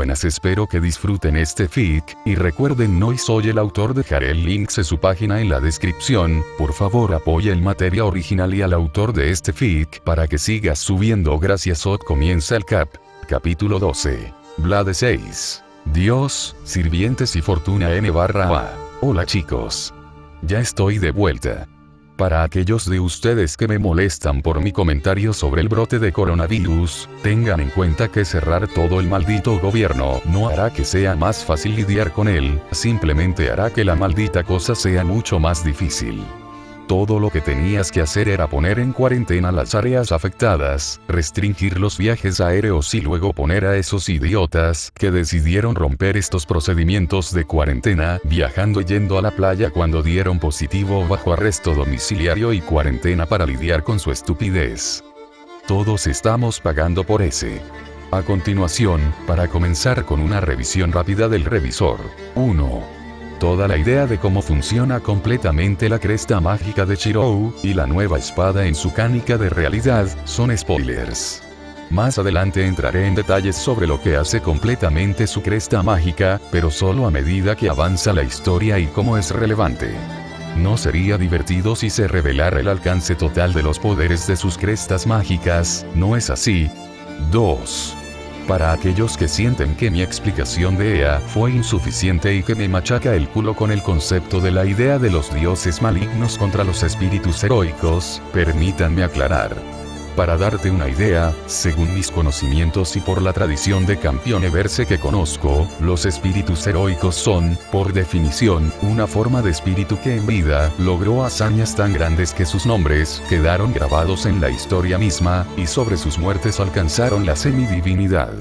Buenas, espero que disfruten este fic, y recuerden, no soy el autor, dejaré el link de su página en la descripción. Por favor apoya el material original y al autor de este fic para que siga subiendo. Gracias. Comienza el capítulo 12. Blade 6. Dios, sirvientes y fortuna N/A. Hola chicos. Ya estoy de vuelta. Para aquellos de ustedes que me molestan por mi comentario sobre el brote de coronavirus, tengan en cuenta que cerrar todo el maldito gobierno no hará que sea más fácil lidiar con él, simplemente hará que la maldita cosa sea mucho más difícil. Todo lo que tenías que hacer era poner en cuarentena las áreas afectadas, restringir los viajes aéreos y luego poner a esos idiotas que decidieron romper estos procedimientos de cuarentena viajando y yendo a la playa cuando dieron positivo bajo arresto domiciliario y cuarentena para lidiar con su estupidez. Todos estamos pagando por ese. A continuación, para comenzar con una revisión rápida del revisor. 1. Toda la idea de cómo funciona completamente la cresta mágica de Shirou, y la nueva espada en su canica de realidad, son spoilers. Más adelante entraré en detalles sobre lo que hace completamente su cresta mágica, pero solo a medida que avanza la historia y cómo es relevante. No sería divertido si se revelara el alcance total de los poderes de sus crestas mágicas, ¿no es así? 2. Para aquellos que sienten que mi explicación de EA fue insuficiente y que me machaca el culo con el concepto de la idea de los dioses malignos contra los espíritus heroicos, permítanme aclarar. Para darte una idea, según mis conocimientos y por la tradición de Campioneverse que conozco, los espíritus heroicos son, por definición, una forma de espíritu que en vida logró hazañas tan grandes que sus nombres quedaron grabados en la historia misma, y sobre sus muertes alcanzaron la semidivinidad.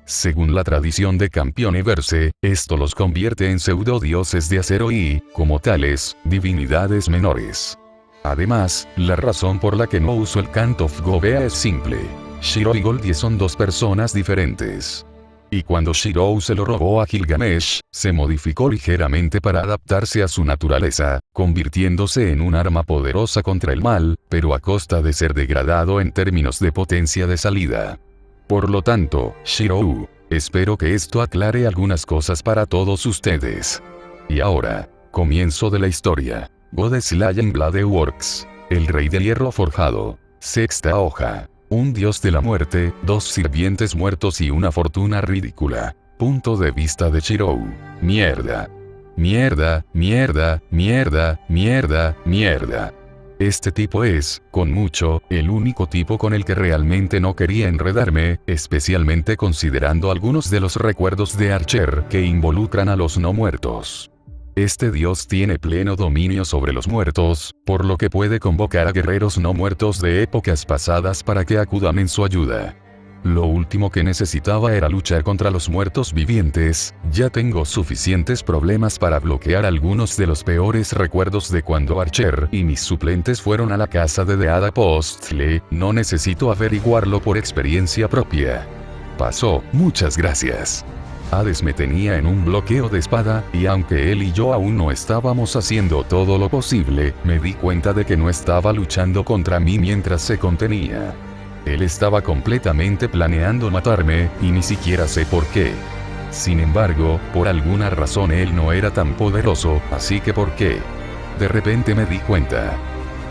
Según la tradición de Campioneverse, esto los convierte en pseudodioses de acero y, como tales, divinidades menores. Además, la razón por la que no uso el Cant of Gobea es simple. Shirou y Goldie son dos personas diferentes. Y cuando Shirou se lo robó a Gilgamesh, se modificó ligeramente para adaptarse a su naturaleza, convirtiéndose en un arma poderosa contra el mal, pero a costa de ser degradado en términos de potencia de salida. Por lo tanto, Shirou, espero que esto aclare algunas cosas para todos ustedes. Y ahora, comienzo de la historia. Godeslayer Blade Works. El rey de hierro forjado. Sexta hoja. Un dios de la muerte, dos sirvientes muertos y una fortuna ridícula. Punto de vista de Shirou. Mierda. Mierda, mierda, mierda, mierda, mierda. Este tipo es, con mucho, el único tipo con el que realmente no quería enredarme, especialmente considerando algunos de los recuerdos de Archer que involucran a los no muertos. Este dios tiene pleno dominio sobre los muertos, por lo que puede convocar a guerreros no muertos de épocas pasadas para que acudan en su ayuda. Lo último que necesitaba era luchar contra los muertos vivientes, ya tengo suficientes problemas para bloquear algunos de los peores recuerdos de cuando Archer y mis suplentes fueron a la casa de Deada Postle, no necesito averiguarlo por experiencia propia. Pasó, muchas gracias. Hades me tenía en un bloqueo de espada, y aunque él y yo aún no estábamos haciendo todo lo posible, me di cuenta de que no estaba luchando contra mí mientras se contenía. Él estaba completamente planeando matarme, y ni siquiera sé por qué. Sin embargo, por alguna razón él no era tan poderoso, así que ¿por qué? De repente me di cuenta.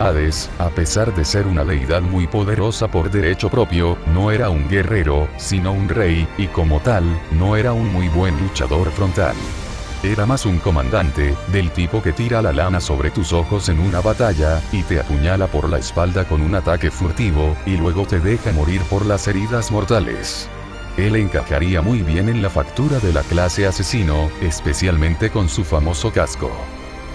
Hades, a pesar de ser una deidad muy poderosa por derecho propio, no era un guerrero, sino un rey, y como tal, no era un muy buen luchador frontal. Era más un comandante, del tipo que tira la lana sobre tus ojos en una batalla, y te apuñala por la espalda con un ataque furtivo, y luego te deja morir por las heridas mortales. Él encajaría muy bien en la factura de la clase asesino, especialmente con su famoso casco.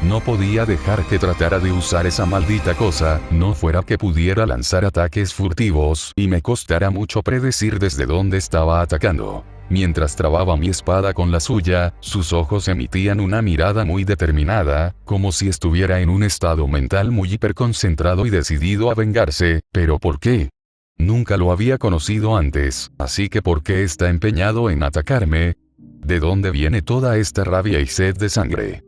No podía dejar que tratara de usar esa maldita cosa, no fuera que pudiera lanzar ataques furtivos, y me costara mucho predecir desde dónde estaba atacando. Mientras trababa mi espada con la suya, sus ojos emitían una mirada muy determinada, como si estuviera en un estado mental muy hiperconcentrado y decidido a vengarse, pero ¿por qué? Nunca lo había conocido antes, así que ¿por qué está empeñado en atacarme? ¿De dónde viene toda esta rabia y sed de sangre?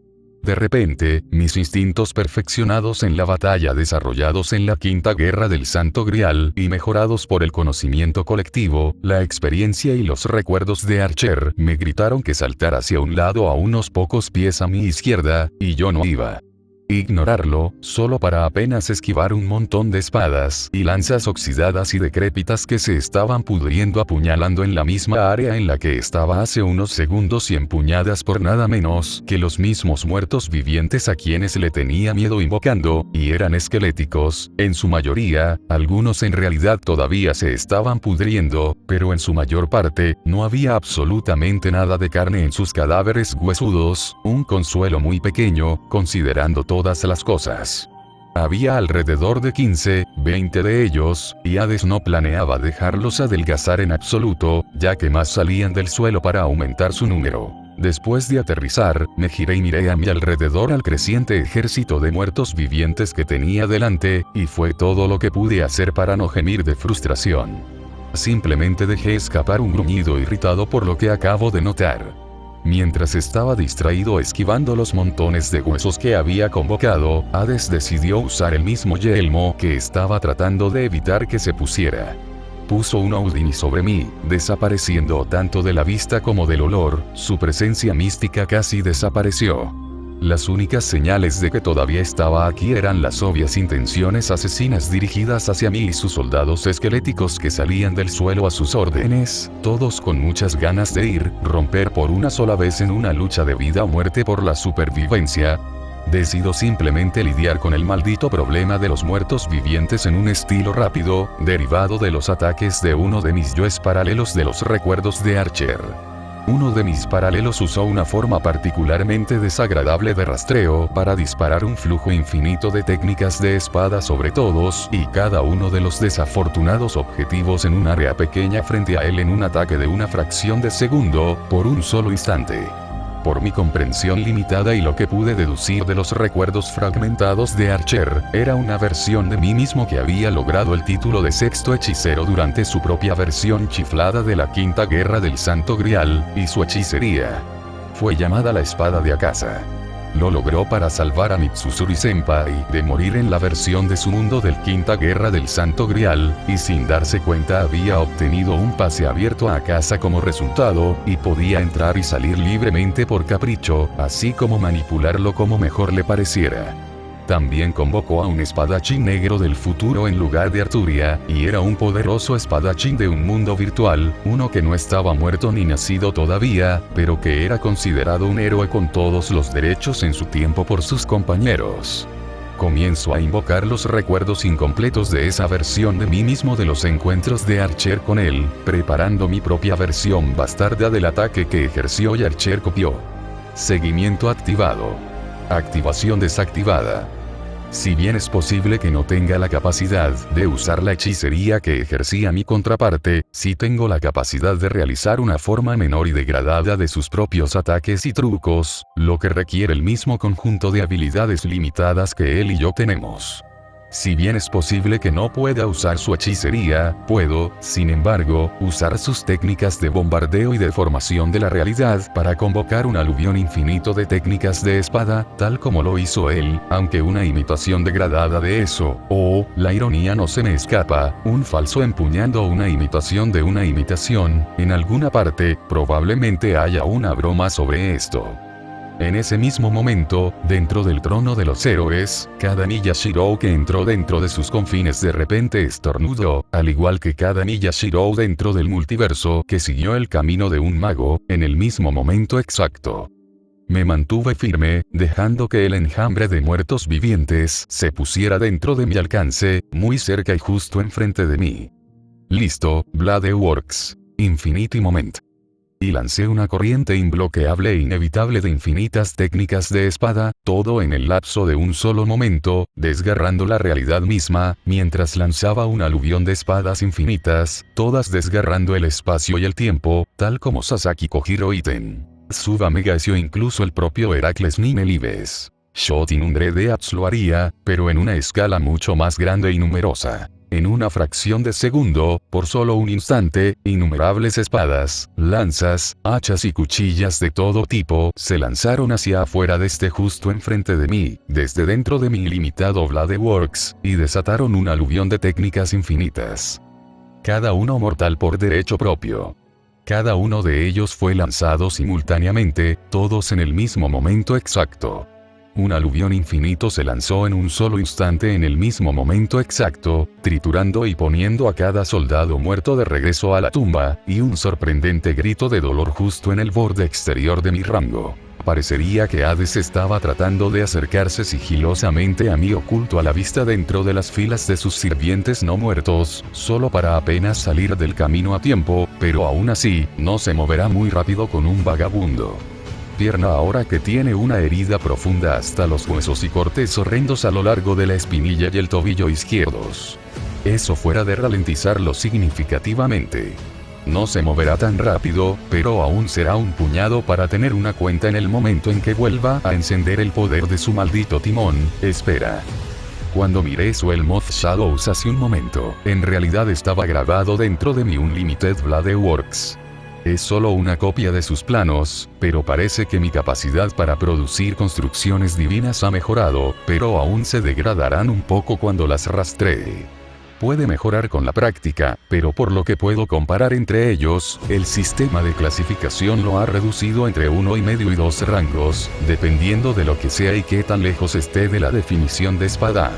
De repente, mis instintos perfeccionados en la batalla desarrollados en la Quinta Guerra del Santo Grial y mejorados por el conocimiento colectivo, la experiencia y los recuerdos de Archer, me gritaron que saltara hacia un lado a unos pocos pies a mi izquierda, y yo no iba ignorarlo, solo para apenas esquivar un montón de espadas y lanzas oxidadas y decrépitas que se estaban pudriendo apuñalando en la misma área en la que estaba hace unos segundos y empuñadas por nada menos que los mismos muertos vivientes a quienes le tenía miedo invocando, y eran esqueléticos, en su mayoría, algunos en realidad todavía se estaban pudriendo, pero en su mayor parte, no había absolutamente nada de carne en sus cadáveres huesudos, un consuelo muy pequeño, considerando todas las cosas. Había alrededor de 15, 20 de ellos, y Hades no planeaba dejarlos adelgazar en absoluto, ya que más salían del suelo para aumentar su número. Después de aterrizar, me giré y miré a mi alrededor al creciente ejército de muertos vivientes que tenía delante, y fue todo lo que pude hacer para no gemir de frustración. Simplemente dejé escapar un gruñido irritado por lo que acabo de notar. Mientras estaba distraído esquivando los montones de huesos que había convocado, Hades decidió usar el mismo yelmo que estaba tratando de evitar que se pusiera. Puso un Houdini sobre mí, desapareciendo tanto de la vista como del olor, su presencia mística casi desapareció. Las únicas señales de que todavía estaba aquí eran las obvias intenciones asesinas dirigidas hacia mí y sus soldados esqueléticos que salían del suelo a sus órdenes, todos con muchas ganas de romper por una sola vez en una lucha de vida o muerte por la supervivencia. Decido simplemente lidiar con el maldito problema de los muertos vivientes en un estilo rápido, derivado de los ataques de uno de mis yoes paralelos de los recuerdos de Archer. Uno de mis paralelos usó una forma particularmente desagradable de rastreo para disparar un flujo infinito de técnicas de espada sobre todos y cada uno de los desafortunados objetivos en un área pequeña frente a él en un ataque de una fracción de segundo, por un solo instante. Por mi comprensión limitada y lo que pude deducir de los recuerdos fragmentados de Archer, era una versión de mí mismo que había logrado el título de sexto hechicero durante su propia versión chiflada de la Quinta Guerra del Santo Grial, y su hechicería fue llamada la Espada de Akasa. Lo logró para salvar a Mitsusuri Senpai de morir en la versión de su mundo del Quinta Guerra del Santo Grial, y sin darse cuenta había obtenido un pase abierto a Akasa como resultado, y podía entrar y salir libremente por capricho, así como manipularlo como mejor le pareciera. También convocó a un espadachín negro del futuro en lugar de Arturia, y era un poderoso espadachín de un mundo virtual, uno que no estaba muerto ni nacido todavía, pero que era considerado un héroe con todos los derechos en su tiempo por sus compañeros. Comienzo a invocar los recuerdos incompletos de esa versión de mí mismo de los encuentros de Archer con él, preparando mi propia versión bastarda del ataque que ejerció y Archer copió. Seguimiento activado. Activación desactivada. Si bien es posible que no tenga la capacidad de usar la hechicería que ejercía mi contraparte, sí tengo la capacidad de realizar una forma menor y degradada de sus propios ataques y trucos, lo que requiere el mismo conjunto de habilidades limitadas que él y yo tenemos. Si bien es posible que no pueda usar su hechicería, puedo, sin embargo, usar sus técnicas de bombardeo y deformación de la realidad para convocar un aluvión infinito de técnicas de espada, tal como lo hizo él, aunque una imitación degradada de eso, o, la ironía no se me escapa, un falso empuñando una imitación de una imitación, en alguna parte, probablemente haya una broma sobre esto. En ese mismo momento, dentro del trono de los héroes, cada ninja Shirou que entró dentro de sus confines de repente estornudó, al igual que cada ninja Shirou dentro del multiverso que siguió el camino de un mago, en el mismo momento exacto. Me mantuve firme, dejando que el enjambre de muertos vivientes se pusiera dentro de mi alcance, muy cerca y justo enfrente de mí. Listo, Blade Works. Infinity Moment. Y lancé una corriente imbloqueable e inevitable de infinitas técnicas de espada, todo en el lapso de un solo momento, desgarrando la realidad misma, mientras lanzaba un aluvión de espadas infinitas, todas desgarrando el espacio y el tiempo, tal como Sasaki Kojiro Iten, Suba Megacio e incluso el propio Heracles Ninelibes. Shotin Undredeats lo haría, pero en una escala mucho más grande y numerosa. En una fracción de segundo, por solo un instante, innumerables espadas, lanzas, hachas y cuchillas de todo tipo se lanzaron hacia afuera desde justo enfrente de mí, desde dentro de mi ilimitado Bladeworks, y desataron un aluvión de técnicas infinitas. Cada uno mortal por derecho propio. Cada uno de ellos fue lanzado simultáneamente, todos en el mismo momento exacto. Un aluvión infinito se lanzó en un solo instante en el mismo momento exacto, triturando y poniendo a cada soldado muerto de regreso a la tumba, y un sorprendente grito de dolor justo en el borde exterior de mi rango. Parecería que Hades estaba tratando de acercarse sigilosamente a mí oculto a la vista dentro de las filas de sus sirvientes no muertos, solo para apenas salir del camino a tiempo, pero aún así, no se moverá muy rápido con un vagabundo. Pierna ahora que tiene una herida profunda hasta los huesos y cortes horrendos a lo largo de la espinilla y el tobillo izquierdos. Eso fuera de ralentizarlo significativamente. No se moverá tan rápido, pero aún será un puñado para tener una cuenta en el momento en que vuelva a encender el poder de su maldito timón. Espera. Cuando miré su Moth Shadows hace un momento, en realidad estaba grabado dentro de mi Unlimited Bladeworks. Es solo una copia de sus planos, pero parece que mi capacidad para producir construcciones divinas ha mejorado, pero aún se degradarán un poco cuando las rastree. Puede mejorar con la práctica, pero por lo que puedo comparar entre ellos, el sistema de clasificación lo ha reducido entre 1,5 y 2 rangos, dependiendo de lo que sea y qué tan lejos esté de la definición de espada.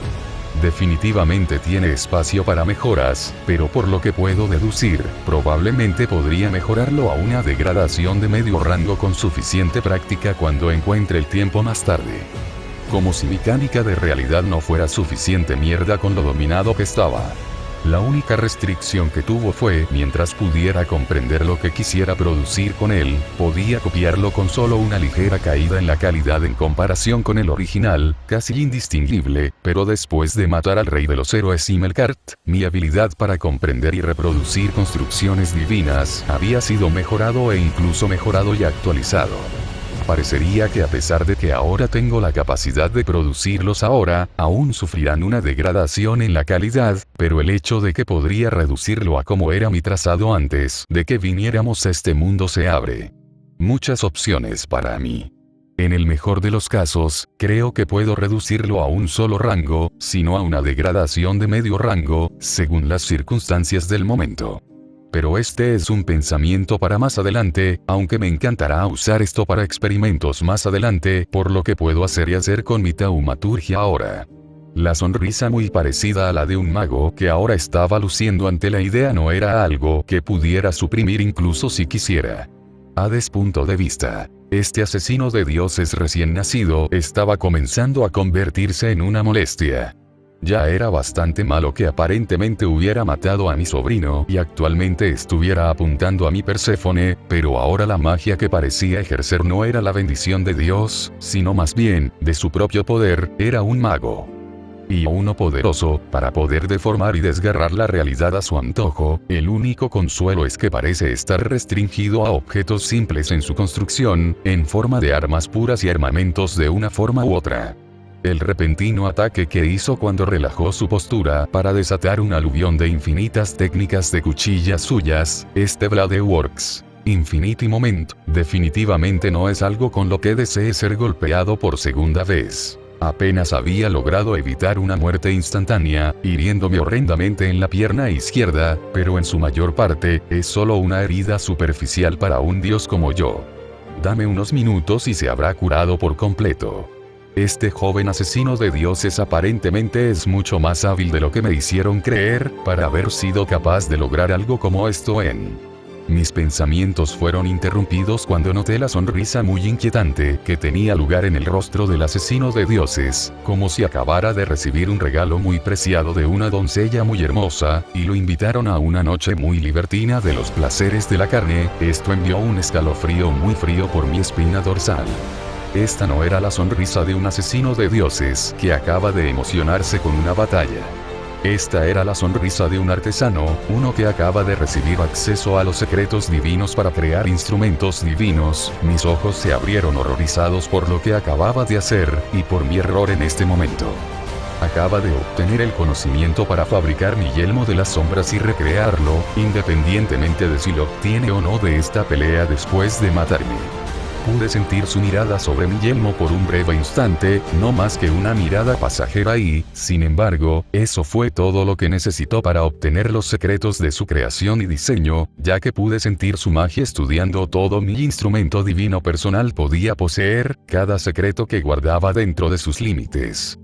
Definitivamente tiene espacio para mejoras, pero por lo que puedo deducir, probablemente podría mejorarlo a una degradación de medio rango con suficiente práctica cuando encuentre el tiempo más tarde. Como si mecánica de realidad no fuera suficiente mierda con lo dominado que estaba. La única restricción que tuvo fue, mientras pudiera comprender lo que quisiera producir con él, podía copiarlo con solo una ligera caída en la calidad en comparación con el original, casi indistinguible, pero después de matar al rey de los héroes Imelkart, mi habilidad para comprender y reproducir construcciones divinas había sido mejorado e incluso mejorado y actualizado. Parecería que a pesar de que ahora tengo la capacidad de producirlos ahora, aún sufrirán una degradación en la calidad, pero el hecho de que podría reducirlo a como era mi trazado antes de que viniéramos a este mundo se abre. Muchas opciones para mí. En el mejor de los casos, creo que puedo reducirlo a un solo rango, sino a una degradación de medio rango, según las circunstancias del momento. Pero este es un pensamiento para más adelante, aunque me encantará usar esto para experimentos más adelante, por lo que puedo hacer y hacer con mi taumaturgia ahora. La sonrisa muy parecida a la de un mago que ahora estaba luciendo ante la idea no era algo que pudiera suprimir incluso si quisiera. Hades punto de vista. Este asesino de dioses recién nacido estaba comenzando a convertirse en una molestia. Ya era bastante malo que aparentemente hubiera matado a mi sobrino y actualmente estuviera apuntando a mi Perséfone, pero ahora la magia que parecía ejercer no era la bendición de Dios, sino más bien, de su propio poder, era un mago. Y uno poderoso, para poder deformar y desgarrar la realidad a su antojo. El único consuelo es que parece estar restringido a objetos simples en su construcción, en forma de armas puras y armamentos de una forma u otra. El repentino ataque que hizo cuando relajó su postura para desatar un aluvión de infinitas técnicas de cuchillas suyas, este Bladeworks Infinity Moment, definitivamente no es algo con lo que desee ser golpeado por segunda vez. Apenas había logrado evitar una muerte instantánea, hiriéndome horrendamente en la pierna izquierda, pero en su mayor parte, es solo una herida superficial para un dios como yo. Dame unos minutos y se habrá curado por completo. Este joven asesino de dioses aparentemente es mucho más hábil de lo que me hicieron creer, para haber sido capaz de lograr algo como esto en... Mis pensamientos fueron interrumpidos cuando noté la sonrisa muy inquietante que tenía lugar en el rostro del asesino de dioses, como si acabara de recibir un regalo muy preciado de una doncella muy hermosa, y lo invitaron a una noche muy libertina de los placeres de la carne. Esto envió un escalofrío muy frío por mi espina dorsal. Esta no era la sonrisa de un asesino de dioses que acaba de emocionarse con una batalla. Esta era la sonrisa de un artesano, uno que acaba de recibir acceso a los secretos divinos para crear instrumentos divinos. Mis ojos se abrieron horrorizados por lo que acababa de hacer, y por mi error en este momento. Acaba de obtener el conocimiento para fabricar mi yelmo de las sombras y recrearlo, independientemente de si lo obtiene o no de esta pelea después de matarme. Pude sentir su mirada sobre mi yelmo por un breve instante, no más que una mirada pasajera y, sin embargo, eso fue todo lo que necesitó para obtener los secretos de su creación y diseño, ya que pude sentir su magia estudiando todo mi instrumento divino personal podía poseer, cada secreto que guardaba dentro de sus límites.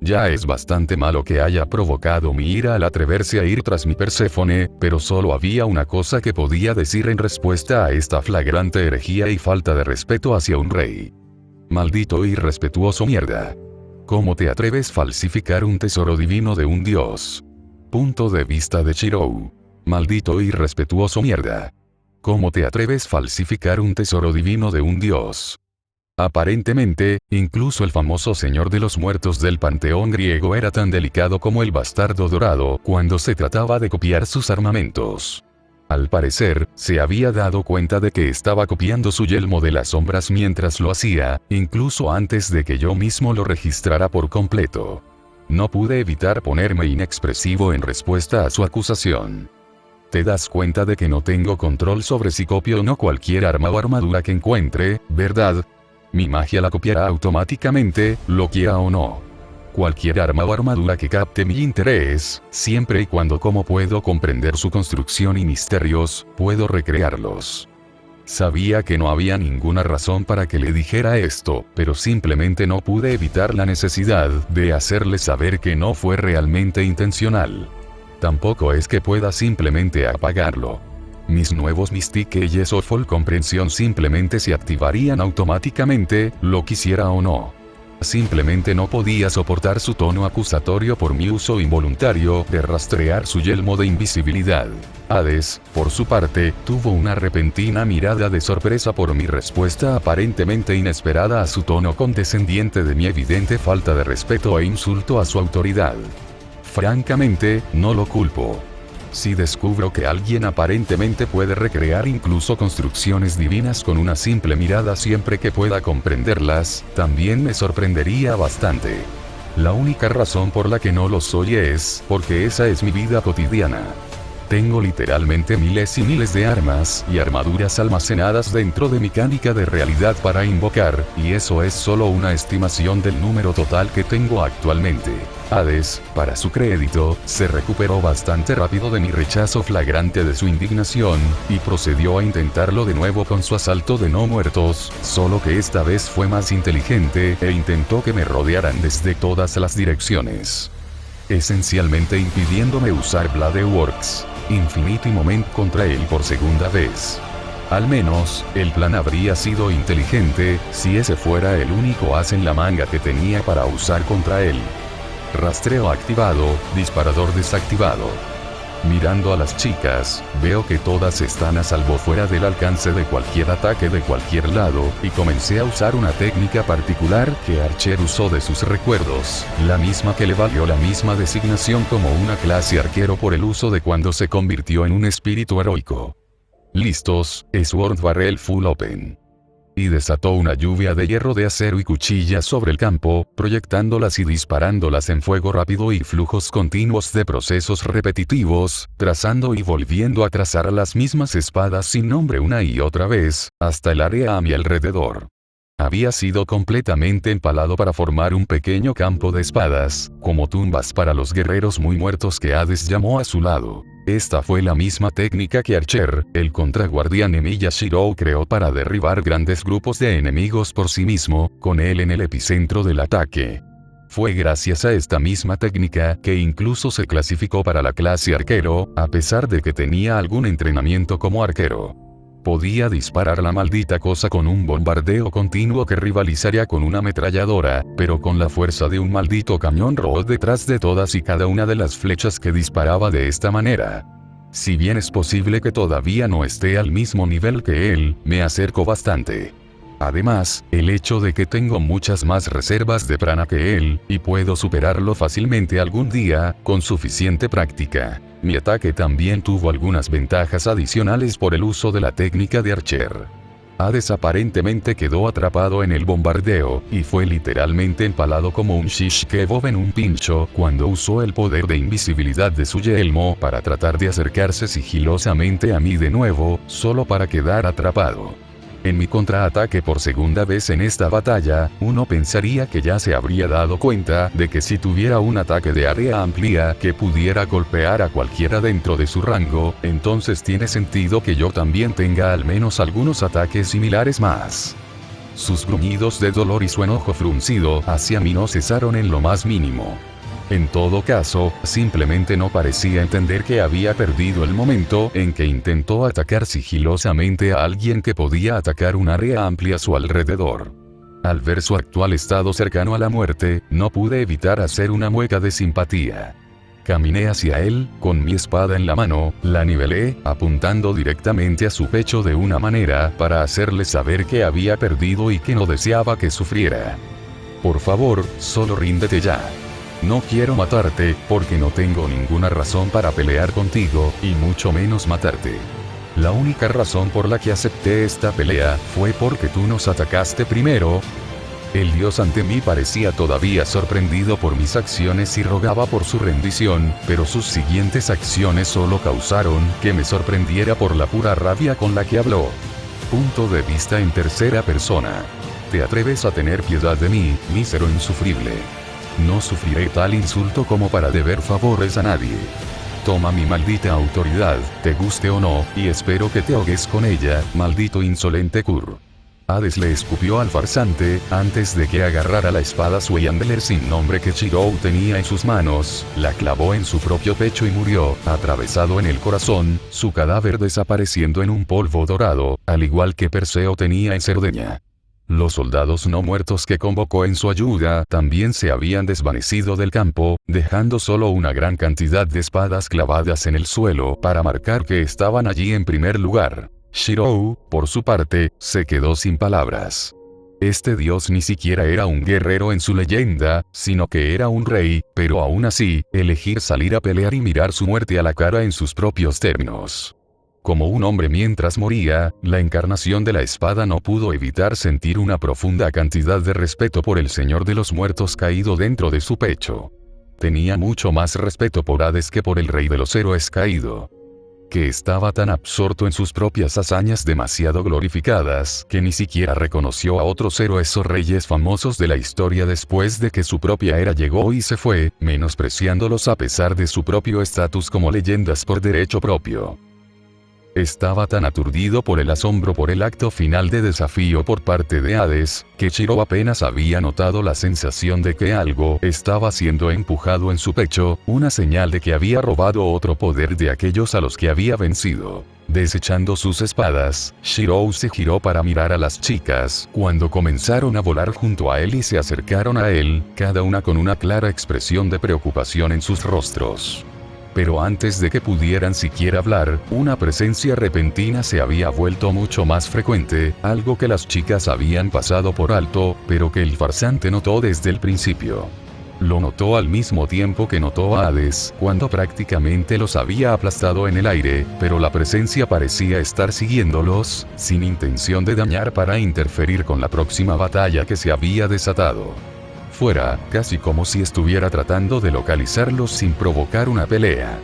Ya es bastante malo que haya provocado mi ira al atreverse a ir tras mi Perséfone, pero solo había una cosa que podía decir en respuesta a esta flagrante herejía y falta de respeto hacia un rey. Maldito irrespetuoso mierda. ¿Cómo te atreves a falsificar un tesoro divino de un dios? Punto de vista de Shirou. Maldito irrespetuoso mierda. ¿Cómo te atreves a falsificar un tesoro divino de un dios? Aparentemente, incluso el famoso señor de los muertos del panteón griego era tan delicado como el bastardo dorado cuando se trataba de copiar sus armamentos. Al parecer, se había dado cuenta de que estaba copiando su yelmo de las sombras mientras lo hacía, incluso antes de que yo mismo lo registrara por completo. No pude evitar ponerme inexpresivo en respuesta a su acusación. Te das cuenta de que no tengo control sobre si copio o no cualquier arma o armadura que encuentre, ¿verdad? Mi magia la copiará automáticamente, lo quiera o no. Cualquier arma o armadura que capte mi interés, siempre y cuando como puedo comprender su construcción y misterios, puedo recrearlos. Sabía que no había ninguna razón para que le dijera esto, pero simplemente no pude evitar la necesidad de hacerle saber que no fue realmente intencional. Tampoco es que pueda simplemente apagarlo. Mis nuevos Mystique y Full Comprensión simplemente se activarían automáticamente, lo quisiera o no. Simplemente no podía soportar su tono acusatorio por mi uso involuntario de rastrear su yelmo de invisibilidad. Hades, por su parte, tuvo una repentina mirada de sorpresa por mi respuesta aparentemente inesperada a su tono condescendiente de mi evidente falta de respeto e insulto a su autoridad. Francamente, no lo culpo. Si descubro que alguien aparentemente puede recrear incluso construcciones divinas con una simple mirada siempre que pueda comprenderlas, también me sorprendería bastante. La única razón por la que no lo soy es porque esa es mi vida cotidiana. Tengo literalmente miles y miles de armas y armaduras almacenadas dentro de mi canica de realidad para invocar, y eso es solo una estimación del número total que tengo actualmente. Hades, para su crédito, se recuperó bastante rápido de mi rechazo flagrante de su indignación, y procedió a intentarlo de nuevo con su asalto de no muertos, solo que esta vez fue más inteligente e intentó que me rodearan desde todas las direcciones. Esencialmente impidiéndome usar Bladeworks Infinity Moment contra él por segunda vez. Al menos, el plan habría sido inteligente, si ese fuera el único as en la manga que tenía para usar contra él. Rastreo activado, disparador desactivado. Mirando a las chicas, veo que todas están a salvo fuera del alcance de cualquier ataque de cualquier lado, y comencé a usar una técnica particular que Archer usó de sus recuerdos, la misma que le valió la misma designación como una clase arquero por el uso de cuando se convirtió en un espíritu heroico. Listos, Sword Barrel Full Open. Y desató una lluvia de hierro de acero y cuchillas sobre el campo, proyectándolas y disparándolas en fuego rápido y flujos continuos de procesos repetitivos, trazando y volviendo a trazar las mismas espadas sin nombre una y otra vez, hasta el área a mi alrededor. Había sido completamente empalado para formar un pequeño campo de espadas, como tumbas para los guerreros muy muertos que Hades llamó a su lado. Esta fue la misma técnica que Archer, el contraguardián Emiya Shirou, creó para derribar grandes grupos de enemigos por sí mismo, con él en el epicentro del ataque. Fue gracias a esta misma técnica que incluso se clasificó para la clase arquero, a pesar de que tenía algún entrenamiento como arquero. Podía disparar la maldita cosa con un bombardeo continuo que rivalizaría con una ametralladora, pero con la fuerza de un maldito cañón robot detrás de todas y cada una de las flechas que disparaba de esta manera. Si bien es posible que todavía no esté al mismo nivel que él, me acerco bastante. Además, el hecho de que tengo muchas más reservas de prana que él, y puedo superarlo fácilmente algún día, con suficiente práctica. Mi ataque también tuvo algunas ventajas adicionales por el uso de la técnica de Archer. Hades aparentemente quedó atrapado en el bombardeo, y fue literalmente empalado como un shish kebab en un pincho cuando usó el poder de invisibilidad de su yelmo para tratar de acercarse sigilosamente a mí de nuevo, solo para quedar atrapado. En mi contraataque por segunda vez en esta batalla, uno pensaría que ya se habría dado cuenta de que si tuviera un ataque de área amplia que pudiera golpear a cualquiera dentro de su rango, entonces tiene sentido que yo también tenga al menos algunos ataques similares más. Sus gruñidos de dolor y su enojo fruncido hacia mí no cesaron en lo más mínimo. En todo caso, simplemente no parecía entender que había perdido el momento en que intentó atacar sigilosamente a alguien que podía atacar un área amplia a su alrededor. Al ver su actual estado cercano a la muerte, no pude evitar hacer una mueca de simpatía. Caminé hacia él, con mi espada en la mano, la nivelé, apuntando directamente a su pecho de una manera para hacerle saber que había perdido y que no deseaba que sufriera. Por favor, solo ríndete ya. No quiero matarte, porque no tengo ninguna razón para pelear contigo, y mucho menos matarte. La única razón por la que acepté esta pelea, fue porque tú nos atacaste primero. El dios ante mí parecía todavía sorprendido por mis acciones y rogaba por su rendición, pero sus siguientes acciones solo causaron que me sorprendiera por la pura rabia con la que habló. Punto de vista en tercera persona. ¿Te atreves a tener piedad de mí, mísero insufrible? No sufriré tal insulto como para deber favores a nadie. Toma mi maldita autoridad, te guste o no, y espero que te ahogues con ella, maldito insolente Kur. Hades le escupió al farsante, antes de que agarrara la espada Swayandler sin nombre que Shirou tenía en sus manos, la clavó en su propio pecho y murió, atravesado en el corazón, su cadáver desapareciendo en un polvo dorado, al igual que Perseo tenía en Cerdeña. Los soldados no muertos que convocó en su ayuda también se habían desvanecido del campo, dejando solo una gran cantidad de espadas clavadas en el suelo para marcar que estaban allí en primer lugar. Shirou, por su parte, se quedó sin palabras. Este dios ni siquiera era un guerrero en su leyenda, sino que era un rey, pero aún así, elegir salir a pelear y mirar su muerte a la cara en sus propios términos. Como un hombre mientras moría, la encarnación de la espada no pudo evitar sentir una profunda cantidad de respeto por el Señor de los Muertos caído dentro de su pecho. Tenía mucho más respeto por Hades que por el Rey de los Héroes caído, que estaba tan absorto en sus propias hazañas demasiado glorificadas, que ni siquiera reconoció a otros héroes o reyes famosos de la historia después de que su propia era llegó y se fue, menospreciándolos a pesar de su propio estatus como leyendas por derecho propio. Estaba tan aturdido por el asombro por el acto final de desafío por parte de Hades, que Shirou apenas había notado la sensación de que algo estaba siendo empujado en su pecho, una señal de que había robado otro poder de aquellos a los que había vencido. Desechando sus espadas, Shirou se giró para mirar a las chicas, cuando comenzaron a volar junto a él y se acercaron a él, cada una con una clara expresión de preocupación en sus rostros. Pero antes de que pudieran siquiera hablar, una presencia repentina se había vuelto mucho más frecuente, algo que las chicas habían pasado por alto, pero que el farsante notó desde el principio. Lo notó al mismo tiempo que notó a Hades, cuando prácticamente los había aplastado en el aire, pero la presencia parecía estar siguiéndolos, sin intención de dañar para interferir con la próxima batalla que se había desatado. Fuera, casi como si estuviera tratando de localizarlos sin provocar una pelea.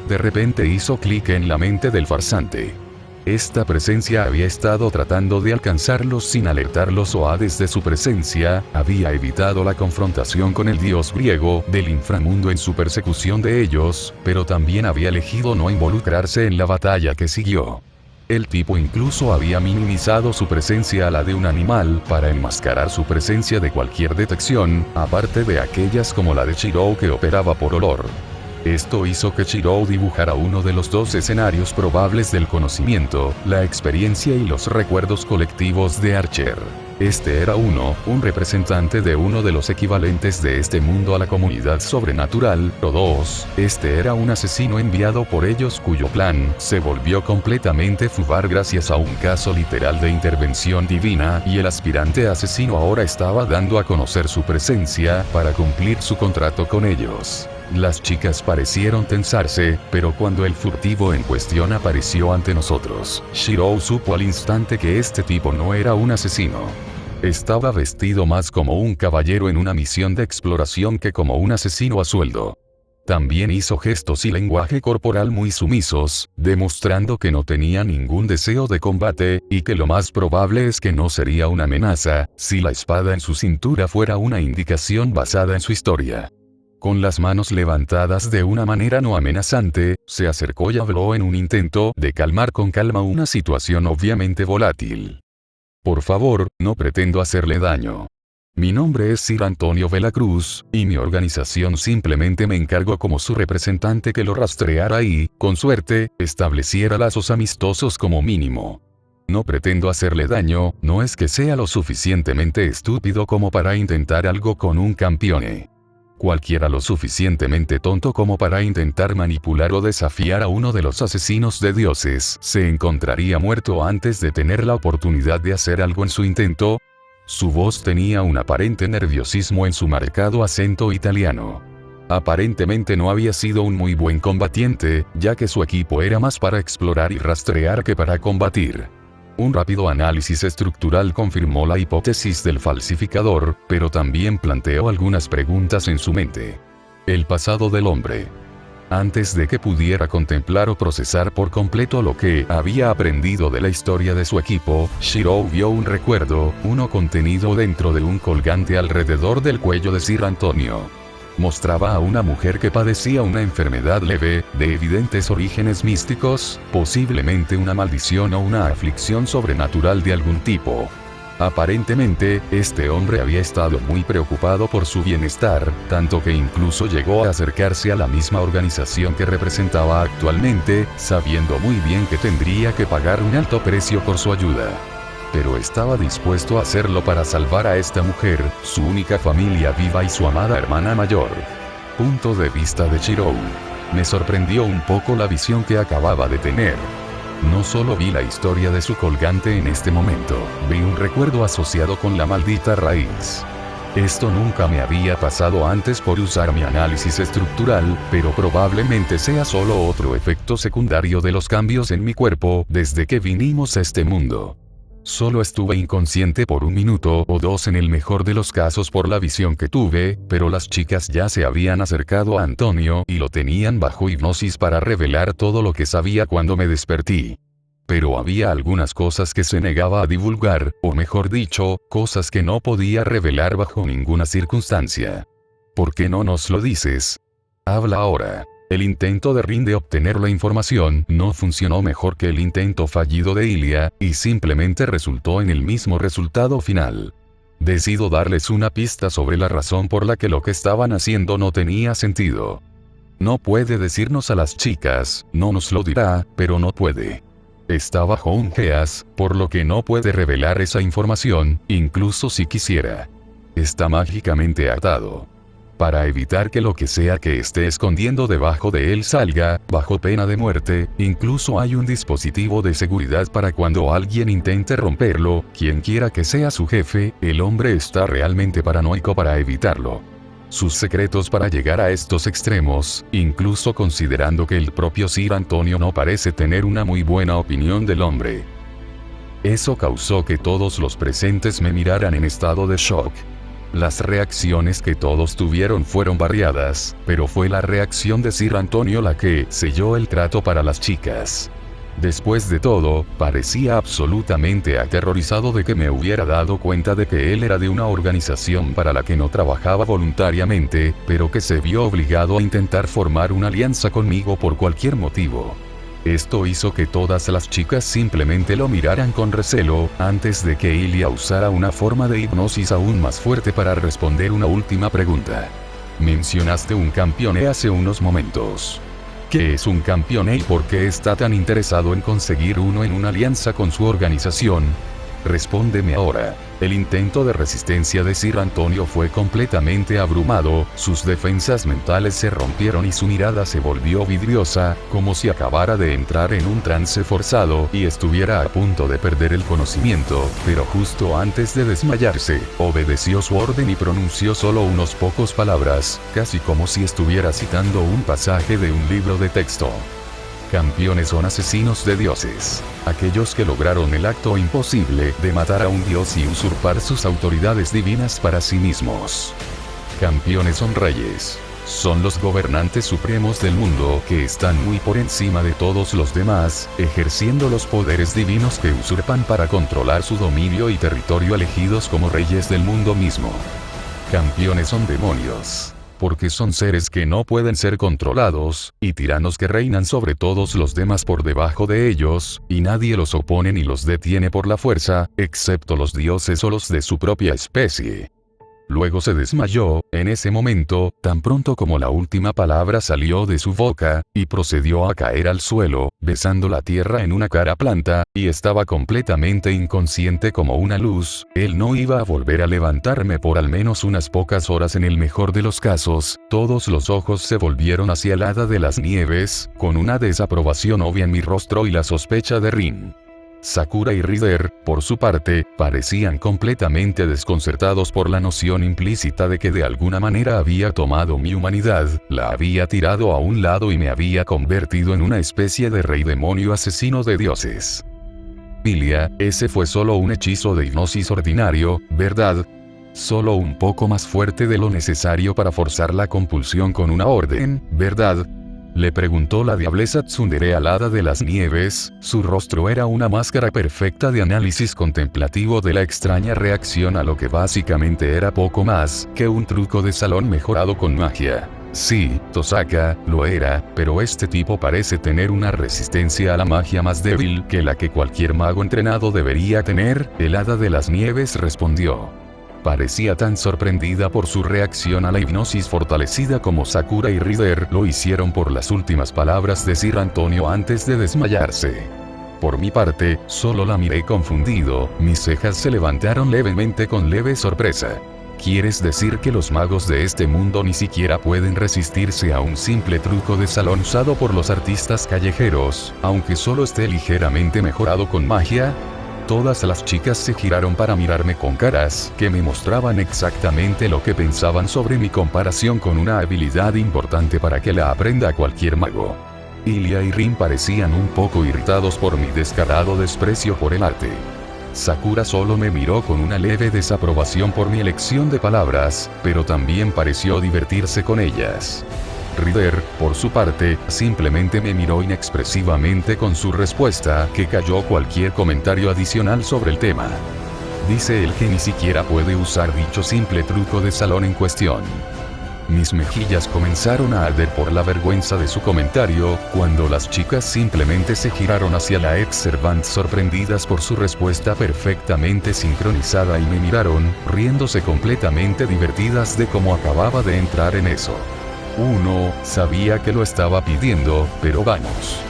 De repente hizo clic en la mente del farsante. Esta presencia había estado tratando de alcanzarlos sin alertarlos o Hades de su presencia, había evitado la confrontación con el dios griego del inframundo en su persecución de ellos, pero también había elegido no involucrarse en la batalla que siguió. El tipo incluso había minimizado su presencia a la de un animal para enmascarar su presencia de cualquier detección, aparte de aquellas como la de Shirou que operaba por olor. Esto hizo que Shirou dibujara uno de los dos escenarios probables del conocimiento, la experiencia y los recuerdos colectivos de Archer. Este era un representante de uno de los equivalentes de este mundo a la comunidad sobrenatural, o dos, este era un asesino enviado por ellos cuyo plan se volvió completamente fugaz gracias a un caso literal de intervención divina y el aspirante asesino ahora estaba dando a conocer su presencia para cumplir su contrato con ellos. Las chicas parecieron tensarse, pero cuando el furtivo en cuestión apareció ante nosotros, Shirou supo al instante que este tipo no era un asesino. Estaba vestido más como un caballero en una misión de exploración que como un asesino a sueldo. También hizo gestos y lenguaje corporal muy sumisos, demostrando que no tenía ningún deseo de combate, y que lo más probable es que no sería una amenaza, si la espada en su cintura fuera una indicación basada en su historia. Con las manos levantadas de una manera no amenazante, se acercó y habló en un intento de calmar con calma una situación obviamente volátil. Por favor, no pretendo hacerle daño. Mi nombre es Sir Antonio Velacruz, y mi organización simplemente me encargó como su representante que lo rastreara y, con suerte, estableciera lazos amistosos como mínimo. No pretendo hacerle daño, no es que sea lo suficientemente estúpido como para intentar algo con un campione. Cualquiera lo suficientemente tonto como para intentar manipular o desafiar a uno de los asesinos de dioses se encontraría muerto antes de tener la oportunidad de hacer algo en su intento. Su voz tenía un aparente nerviosismo en su marcado acento italiano. Aparentemente no había sido un muy buen combatiente, ya que su equipo era más para explorar y rastrear que para combatir. Un rápido análisis estructural confirmó la hipótesis del falsificador, pero también planteó algunas preguntas en su mente. El pasado del hombre. Antes de que pudiera contemplar o procesar por completo lo que había aprendido de la historia de su equipo, Shirou vio un recuerdo, uno contenido dentro de un colgante alrededor del cuello de Sir Antonio. Mostraba a una mujer que padecía una enfermedad leve, de evidentes orígenes místicos, posiblemente una maldición o una aflicción sobrenatural de algún tipo. Aparentemente, este hombre había estado muy preocupado por su bienestar, tanto que incluso llegó a acercarse a la misma organización que representaba actualmente, sabiendo muy bien que tendría que pagar un alto precio por su ayuda. Pero estaba dispuesto a hacerlo para salvar a esta mujer, su única familia viva y su amada hermana mayor. Punto de vista de Shirou. Me sorprendió un poco la visión que acababa de tener. No solo vi la historia de su colgante en este momento, vi un recuerdo asociado con la maldita raíz. Esto nunca me había pasado antes por usar mi análisis estructural, pero probablemente sea solo otro efecto secundario de los cambios en mi cuerpo desde que vinimos a este mundo. Solo estuve inconsciente por 1 minuto o 2 en el mejor de los casos por la visión que tuve, pero las chicas ya se habían acercado a Antonio y lo tenían bajo hipnosis para revelar todo lo que sabía cuando me desperté. Pero había algunas cosas que se negaba a divulgar, o mejor dicho, cosas que no podía revelar bajo ninguna circunstancia. ¿Por qué no nos lo dices? Habla ahora. El intento de Rin de obtener la información no funcionó mejor que el intento fallido de Ilia, y simplemente resultó en el mismo resultado final. Decido darles una pista sobre la razón por la que lo que estaban haciendo no tenía sentido. No puede decirnos a las chicas, no nos lo dirá, pero no puede. Está bajo un geas, por lo que no puede revelar esa información, incluso si quisiera. Está mágicamente atado. Para evitar que lo que sea que esté escondiendo debajo de él salga, bajo pena de muerte, incluso hay un dispositivo de seguridad para cuando alguien intente romperlo, quien quiera que sea su jefe, el hombre está realmente paranoico para evitarlo. Sus secretos para llegar a estos extremos, incluso considerando que el propio Sir Antonio no parece tener una muy buena opinión del hombre. Eso causó que todos los presentes me miraran en estado de shock. Las reacciones que todos tuvieron fueron variadas, pero fue la reacción de Sir Antonio la que selló el trato para las chicas. Después de todo, parecía absolutamente aterrorizado de que me hubiera dado cuenta de que él era de una organización para la que no trabajaba voluntariamente, pero que se vio obligado a intentar formar una alianza conmigo por cualquier motivo. Esto hizo que todas las chicas simplemente lo miraran con recelo, antes de que Ilia usara una forma de hipnosis aún más fuerte para responder una última pregunta. Mencionaste un campione hace unos momentos. ¿Qué es un campione y por qué está tan interesado en conseguir uno en una alianza con su organización? Respóndeme ahora. El intento de resistencia de Sir Antonio fue completamente abrumado, sus defensas mentales se rompieron y su mirada se volvió vidriosa, como si acabara de entrar en un trance forzado y estuviera a punto de perder el conocimiento, pero justo antes de desmayarse, obedeció su orden y pronunció solo unos pocos palabras, casi como si estuviera citando un pasaje de un libro de texto. Campeones son asesinos de dioses. Aquellos que lograron el acto imposible de matar a un dios y usurpar sus autoridades divinas para sí mismos. Campeones son reyes. Son los gobernantes supremos del mundo que están muy por encima de todos los demás, ejerciendo los poderes divinos que usurpan para controlar su dominio y territorio elegidos como reyes del mundo mismo. Campeones son demonios. Porque son seres que no pueden ser controlados, y tiranos que reinan sobre todos los demás por debajo de ellos, y nadie los opone ni los detiene por la fuerza, excepto los dioses o los de su propia especie. Luego se desmayó, en ese momento, tan pronto como la última palabra salió de su boca, y procedió a caer al suelo, besando la tierra en una cara planta, y estaba completamente inconsciente como una luz. Él no iba a volver a levantarme por al menos unas pocas horas. En el mejor de los casos, todos los ojos se volvieron hacia el hada de las nieves, con una desaprobación obvia en mi rostro y la sospecha de Rin. Sakura y Rider, por su parte, parecían completamente desconcertados por la noción implícita de que de alguna manera había tomado mi humanidad, la había tirado a un lado y me había convertido en una especie de rey demonio asesino de dioses. Lilia, ese fue solo un hechizo de hipnosis ordinario, ¿verdad? Solo un poco más fuerte de lo necesario para forzar la compulsión con una orden, ¿verdad? Le preguntó la diableza tsundere al hada de las nieves. Su rostro era una máscara perfecta de análisis contemplativo de la extraña reacción a lo que básicamente era poco más que un truco de salón mejorado con magia. Sí, Tosaka, lo era, pero este tipo parece tener una resistencia a la magia más débil que la que cualquier mago entrenado debería tener. El hada de las nieves respondió. Parecía tan sorprendida por su reacción a la hipnosis fortalecida como Sakura y Rider lo hicieron por las últimas palabras de Sir Antonio antes de desmayarse. Por mi parte, solo la miré confundido, mis cejas se levantaron levemente con leve sorpresa. ¿Quieres decir que los magos de este mundo ni siquiera pueden resistirse a un simple truco de salón usado por los artistas callejeros, aunque solo esté ligeramente mejorado con magia? Todas las chicas se giraron para mirarme con caras que me mostraban exactamente lo que pensaban sobre mi comparación con una habilidad importante para que la aprenda cualquier mago. Ilia y Rin parecían un poco irritados por mi descarado desprecio por el arte. Sakura solo me miró con una leve desaprobación por mi elección de palabras, pero también pareció divertirse con ellas. Rider, por su parte, simplemente me miró inexpresivamente con su respuesta, que calló cualquier comentario adicional sobre el tema. Dice él que ni siquiera puede usar dicho simple truco de salón en cuestión. Mis mejillas comenzaron a arder por la vergüenza de su comentario, cuando las chicas simplemente se giraron hacia la ex servant sorprendidas por su respuesta perfectamente sincronizada y me miraron, riéndose completamente divertidas de cómo acababa de entrar en eso. Uno sabía que lo estaba pidiendo, pero vamos.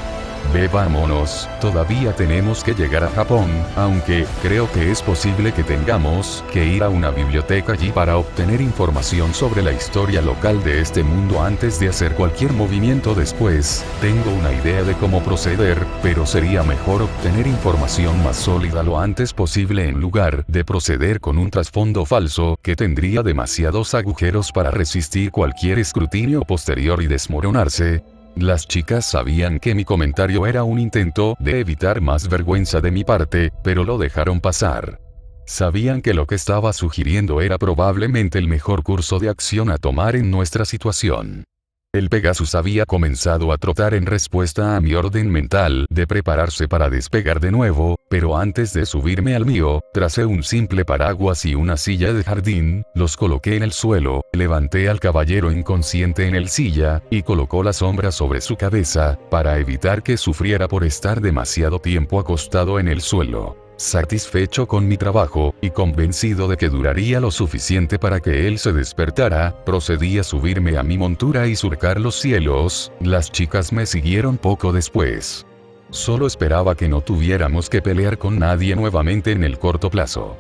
Vámonos, todavía tenemos que llegar a Japón, aunque creo que es posible que tengamos que ir a una biblioteca allí para obtener información sobre la historia local de este mundo antes de hacer cualquier movimiento después. Tengo una idea de cómo proceder, pero sería mejor obtener información más sólida lo antes posible en lugar de proceder con un trasfondo falso que tendría demasiados agujeros para resistir cualquier escrutinio posterior y desmoronarse. Las chicas sabían que mi comentario era un intento de evitar más vergüenza de mi parte, pero lo dejaron pasar. Sabían que lo que estaba sugiriendo era probablemente el mejor curso de acción a tomar en nuestra situación. El Pegasus había comenzado a trotar en respuesta a mi orden mental de prepararse para despegar de nuevo, pero antes de subirme al mío, tracé un simple paraguas y una silla de jardín, los coloqué en el suelo, levanté al caballero inconsciente en el silla, y colocó la sombra sobre su cabeza, para evitar que sufriera por estar demasiado tiempo acostado en el suelo. Satisfecho con mi trabajo, y convencido de que duraría lo suficiente para que él se despertara, procedí a subirme a mi montura y surcar los cielos. Las chicas me siguieron poco después. Solo esperaba que no tuviéramos que pelear con nadie nuevamente en el corto plazo.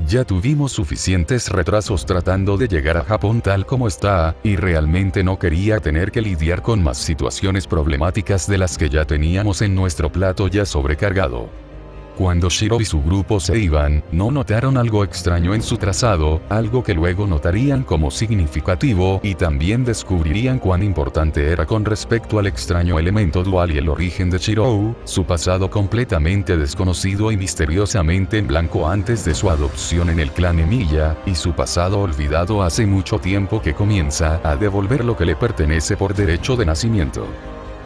Ya tuvimos suficientes retrasos tratando de llegar a Japón tal como está, y realmente no quería tener que lidiar con más situaciones problemáticas de las que ya teníamos en nuestro plato ya sobrecargado. Cuando Shiro y su grupo se iban, no notaron algo extraño en su trazado, algo que luego notarían como significativo y también descubrirían cuán importante era con respecto al extraño elemento dual y el origen de Shiro, su pasado completamente desconocido y misteriosamente en blanco antes de su adopción en el clan Emilia, y su pasado olvidado hace mucho tiempo que comienza a devolver lo que le pertenece por derecho de nacimiento.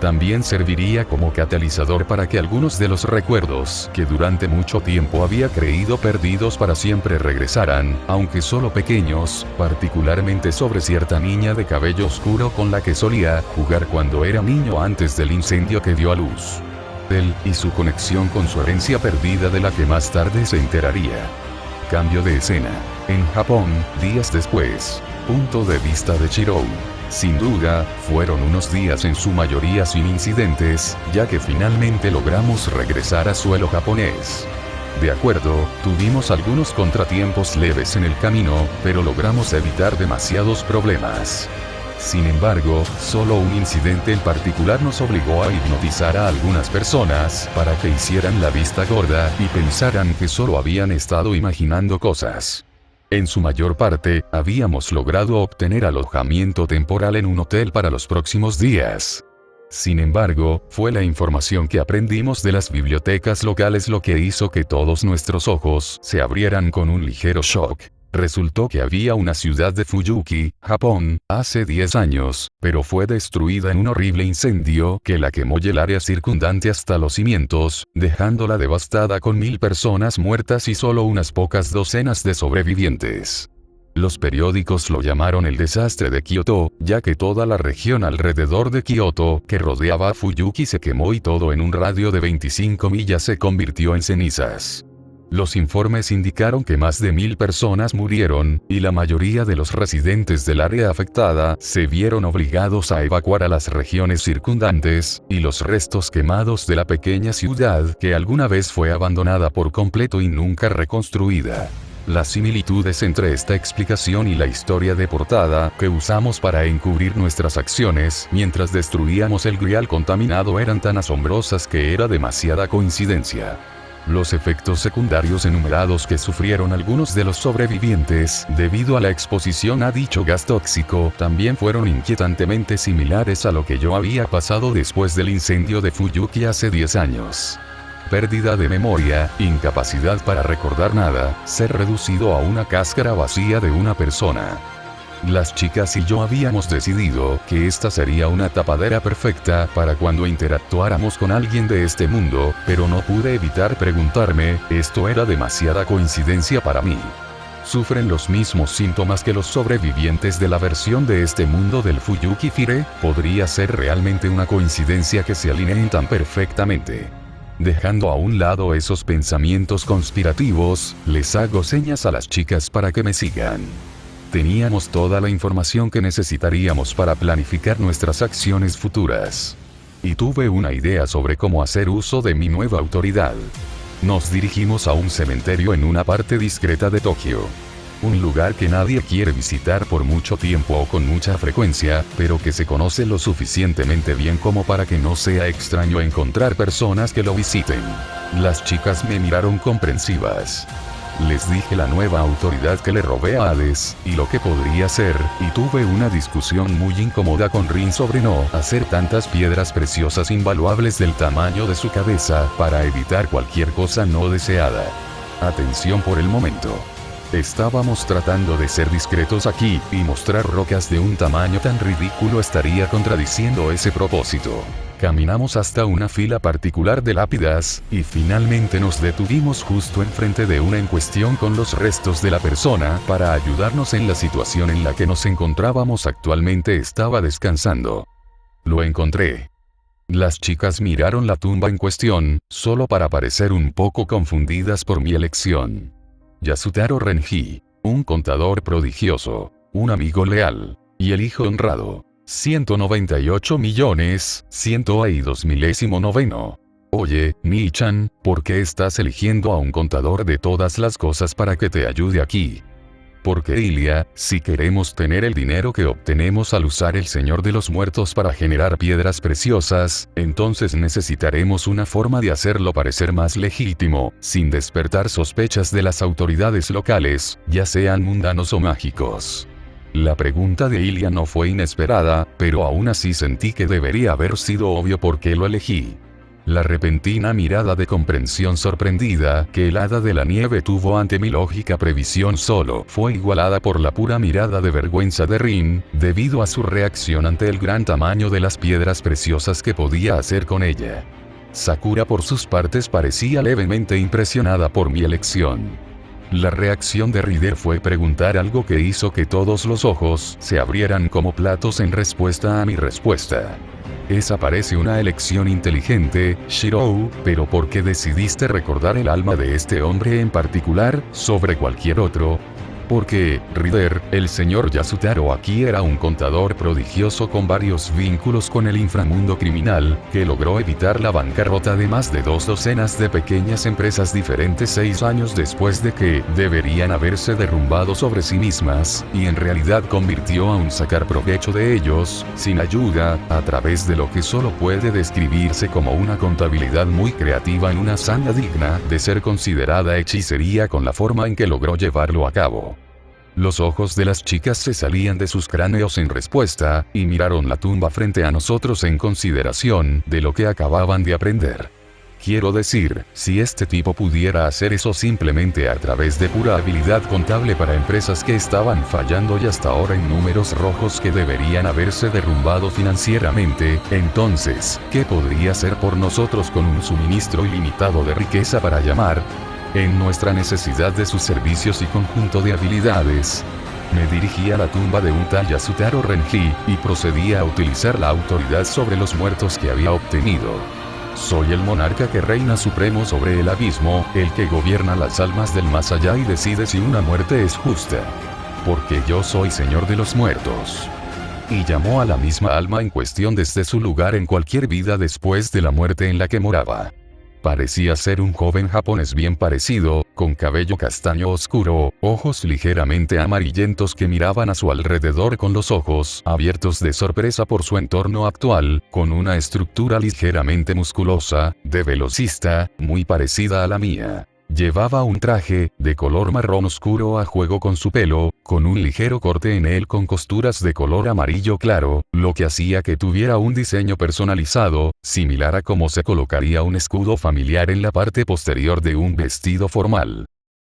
También serviría como catalizador para que algunos de los recuerdos que durante mucho tiempo había creído perdidos para siempre regresaran, aunque solo pequeños, particularmente sobre cierta niña de cabello oscuro con la que solía jugar cuando era niño antes del incendio que dio a luz. Él y su conexión con su herencia perdida de la que más tarde se enteraría. Cambio de escena. En Japón, días después. Punto de vista de Shiro. Sin duda, fueron unos días en su mayoría sin incidentes, ya que finalmente logramos regresar a suelo japonés. De acuerdo, tuvimos algunos contratiempos leves en el camino, pero logramos evitar demasiados problemas. Sin embargo, solo un incidente en particular nos obligó a hipnotizar a algunas personas para que hicieran la vista gorda y pensaran que solo habían estado imaginando cosas. En su mayor parte, habíamos logrado obtener alojamiento temporal en un hotel para los próximos días. Sin embargo, fue la información que aprendimos de las bibliotecas locales lo que hizo que todos nuestros ojos se abrieran con un ligero shock. Resultó que había una ciudad de Fuyuki, Japón, hace 10 años, pero fue destruida en un horrible incendio que la quemó y el área circundante hasta los cimientos, dejándola devastada con 1000 personas muertas y solo unas pocas docenas de sobrevivientes. Los periódicos lo llamaron el desastre de Kioto, ya que toda la región alrededor de Kioto, que rodeaba a Fuyuki, se quemó y todo en un radio de 25 millas se convirtió en cenizas. Los informes indicaron que más de 1000 personas murieron, y la mayoría de los residentes del área afectada se vieron obligados a evacuar a las regiones circundantes, y los restos quemados de la pequeña ciudad que alguna vez fue abandonada por completo y nunca reconstruida. Las similitudes entre esta explicación y la historia de portada que usamos para encubrir nuestras acciones mientras destruíamos el grial contaminado eran tan asombrosas que era demasiada coincidencia. Los efectos secundarios enumerados que sufrieron algunos de los sobrevivientes debido a la exposición a dicho gas tóxico también fueron inquietantemente similares a lo que yo había pasado después del incendio de Fuyuki hace 10 años. Pérdida de memoria, incapacidad para recordar nada, ser reducido a una cáscara vacía de una persona. Las chicas y yo habíamos decidido que esta sería una tapadera perfecta para cuando interactuáramos con alguien de este mundo, pero no pude evitar preguntarme, ¿esto era demasiada coincidencia para mí? ¿Sufren los mismos síntomas que los sobrevivientes de la versión de este mundo del Fuyuki Fire? ¿Podría ser realmente una coincidencia que se alineen tan perfectamente? Dejando a un lado esos pensamientos conspirativos, les hago señas a las chicas para que me sigan. Teníamos toda la información que necesitaríamos para planificar nuestras acciones futuras. Y tuve una idea sobre cómo hacer uso de mi nueva autoridad. Nos dirigimos a un cementerio en una parte discreta de Tokio. Un lugar que nadie quiere visitar por mucho tiempo o con mucha frecuencia, pero que se conoce lo suficientemente bien como para que no sea extraño encontrar personas que lo visiten. Las chicas me miraron comprensivas. Les dije la nueva autoridad que le robé a Hades, y lo que podría ser, y tuve una discusión muy incómoda con Rin sobre no hacer tantas piedras preciosas invaluables del tamaño de su cabeza, para evitar cualquier cosa no deseada. Atención por el momento. Estábamos tratando de ser discretos aquí, y mostrar rocas de un tamaño tan ridículo estaría contradiciendo ese propósito. Caminamos hasta una fila particular de lápidas, y finalmente nos detuvimos justo enfrente de una en cuestión con los restos de la persona para ayudarnos en la situación en la que nos encontrábamos actualmente. Estaba descansando. Lo encontré. Las chicas miraron la tumba en cuestión, solo para parecer un poco confundidas por mi elección. Yasutaro Renji, un contador prodigioso, un amigo leal, y el hijo honrado. 198.102.009. Oye, Ni-chan, ¿por qué estás eligiendo a un contador de todas las cosas para que te ayude aquí? Porque Ilia, si queremos tener el dinero que obtenemos al usar el Señor de los Muertos para generar piedras preciosas, entonces necesitaremos una forma de hacerlo parecer más legítimo, sin despertar sospechas de las autoridades locales, ya sean mundanos o mágicos. La pregunta de Ilia no fue inesperada, pero aún así sentí que debería haber sido obvio por qué lo elegí. La repentina mirada de comprensión sorprendida que el hada de la nieve tuvo ante mi lógica previsión solo fue igualada por la pura mirada de vergüenza de Rin, debido a su reacción ante el gran tamaño de las piedras preciosas que podía hacer con ella. Sakura por sus partes parecía levemente impresionada por mi elección. La reacción de Rider fue preguntar algo que hizo que todos los ojos se abrieran como platos en respuesta a mi respuesta. Esa parece una elección inteligente, Shirou, pero ¿por qué decidiste recordar el alma de este hombre en particular, sobre cualquier otro? Porque, Rider, el señor Yasutaro aquí era un contador prodigioso con varios vínculos con el inframundo criminal, que logró evitar la bancarrota de más de 2 docenas de pequeñas empresas diferentes 6 años después de que deberían haberse derrumbado sobre sí mismas, y en realidad convirtió a un sacar provecho de ellos, sin ayuda, a través de lo que solo puede describirse como una contabilidad muy creativa en una hazaña digna de ser considerada hechicería con la forma en que logró llevarlo a cabo. Los ojos de las chicas se salían de sus cráneos en respuesta, y miraron la tumba frente a nosotros en consideración de lo que acababan de aprender. Quiero decir, si este tipo pudiera hacer eso simplemente a través de pura habilidad contable para empresas que estaban fallando y hasta ahora en números rojos que deberían haberse derrumbado financieramente, entonces, ¿qué podría hacer por nosotros con un suministro ilimitado de riqueza para llamar en nuestra necesidad de sus servicios y conjunto de habilidades? Me dirigí a la tumba de un tal Yasutaro Renji, y procedí a utilizar la autoridad sobre los muertos que había obtenido. Soy el monarca que reina supremo sobre el abismo, el que gobierna las almas del más allá y decide si una muerte es justa. Porque yo soy señor de los muertos. Y llamó a la misma alma en cuestión desde su lugar en cualquier vida después de la muerte en la que moraba. Parecía ser un joven japonés bien parecido, con cabello castaño oscuro, ojos ligeramente amarillentos que miraban a su alrededor con los ojos abiertos de sorpresa por su entorno actual, con una estructura ligeramente musculosa, de velocista, muy parecida a la mía. Llevaba un traje, de color marrón oscuro a juego con su pelo, con un ligero corte en él con costuras de color amarillo claro, lo que hacía que tuviera un diseño personalizado, similar a cómo se colocaría un escudo familiar en la parte posterior de un vestido formal.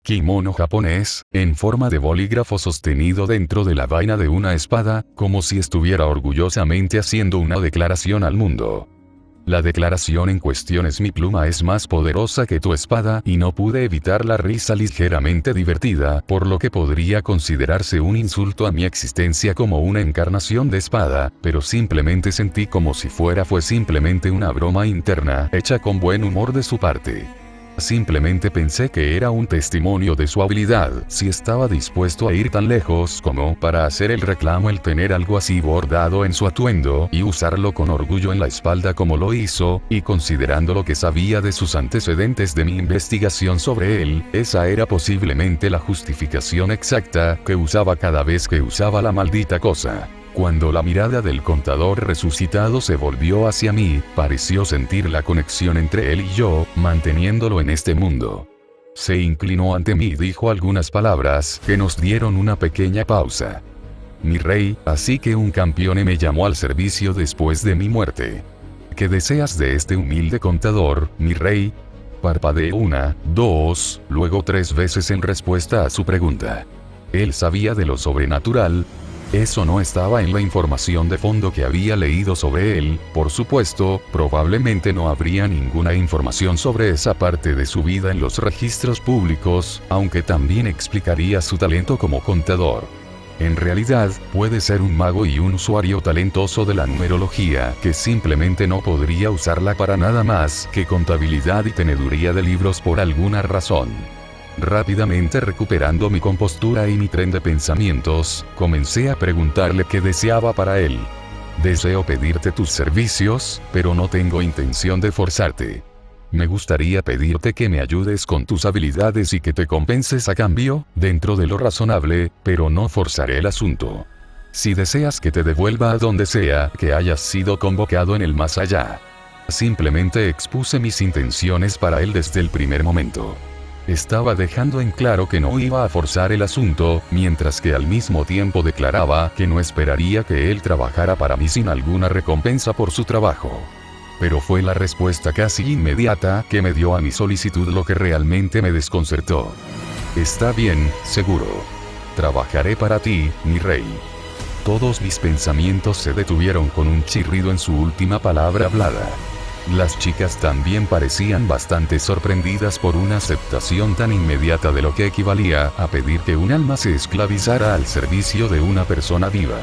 Kimono japonés, en forma de bolígrafo sostenido dentro de la vaina de una espada, como si estuviera orgullosamente haciendo una declaración al mundo. La declaración en cuestión es: mi pluma es más poderosa que tu espada, y no pude evitar la risa ligeramente divertida, por lo que podría considerarse un insulto a mi existencia como una encarnación de espada, pero simplemente sentí como si fue simplemente una broma interna, hecha con buen humor de su parte. Simplemente pensé que era un testimonio de su habilidad, si estaba dispuesto a ir tan lejos como para hacer el reclamo el tener algo así bordado en su atuendo y usarlo con orgullo en la espalda como lo hizo, y considerando lo que sabía de sus antecedentes de mi investigación sobre él, esa era posiblemente la justificación exacta que usaba cada vez que usaba la maldita cosa. Cuando la mirada del contador resucitado se volvió hacia mí, pareció sentir la conexión entre él y yo, manteniéndolo en este mundo. Se inclinó ante mí y dijo algunas palabras que nos dieron una pequeña pausa. Mi rey, así que un campeón me llamó al servicio después de mi muerte. ¿Qué deseas de este humilde contador, mi rey? Parpadeé 1, 2, luego 3 veces en respuesta a su pregunta. Él sabía de lo sobrenatural. Eso no estaba en la información de fondo que había leído sobre él, por supuesto, probablemente no habría ninguna información sobre esa parte de su vida en los registros públicos, aunque también explicaría su talento como contador. En realidad, puede ser un mago y un usuario talentoso de la numerología que simplemente no podría usarla para nada más que contabilidad y teneduría de libros por alguna razón. Rápidamente recuperando mi compostura y mi tren de pensamientos, comencé a preguntarle qué deseaba para él. Deseo pedirte tus servicios, pero no tengo intención de forzarte. Me gustaría pedirte que me ayudes con tus habilidades y que te compenses a cambio, dentro de lo razonable, pero no forzaré el asunto. Si deseas que te devuelva a donde sea que hayas sido convocado en el más allá. Simplemente expuse mis intenciones para él desde el primer momento. Estaba dejando en claro que no iba a forzar el asunto, mientras que al mismo tiempo declaraba que no esperaría que él trabajara para mí sin alguna recompensa por su trabajo. Pero fue la respuesta casi inmediata que me dio a mi solicitud lo que realmente me desconcertó. Está bien, seguro. Trabajaré para ti, mi rey. Todos mis pensamientos se detuvieron con un chirrido en su última palabra hablada. Las chicas también parecían bastante sorprendidas por una aceptación tan inmediata de lo que equivalía a pedir que un alma se esclavizara al servicio de una persona viva.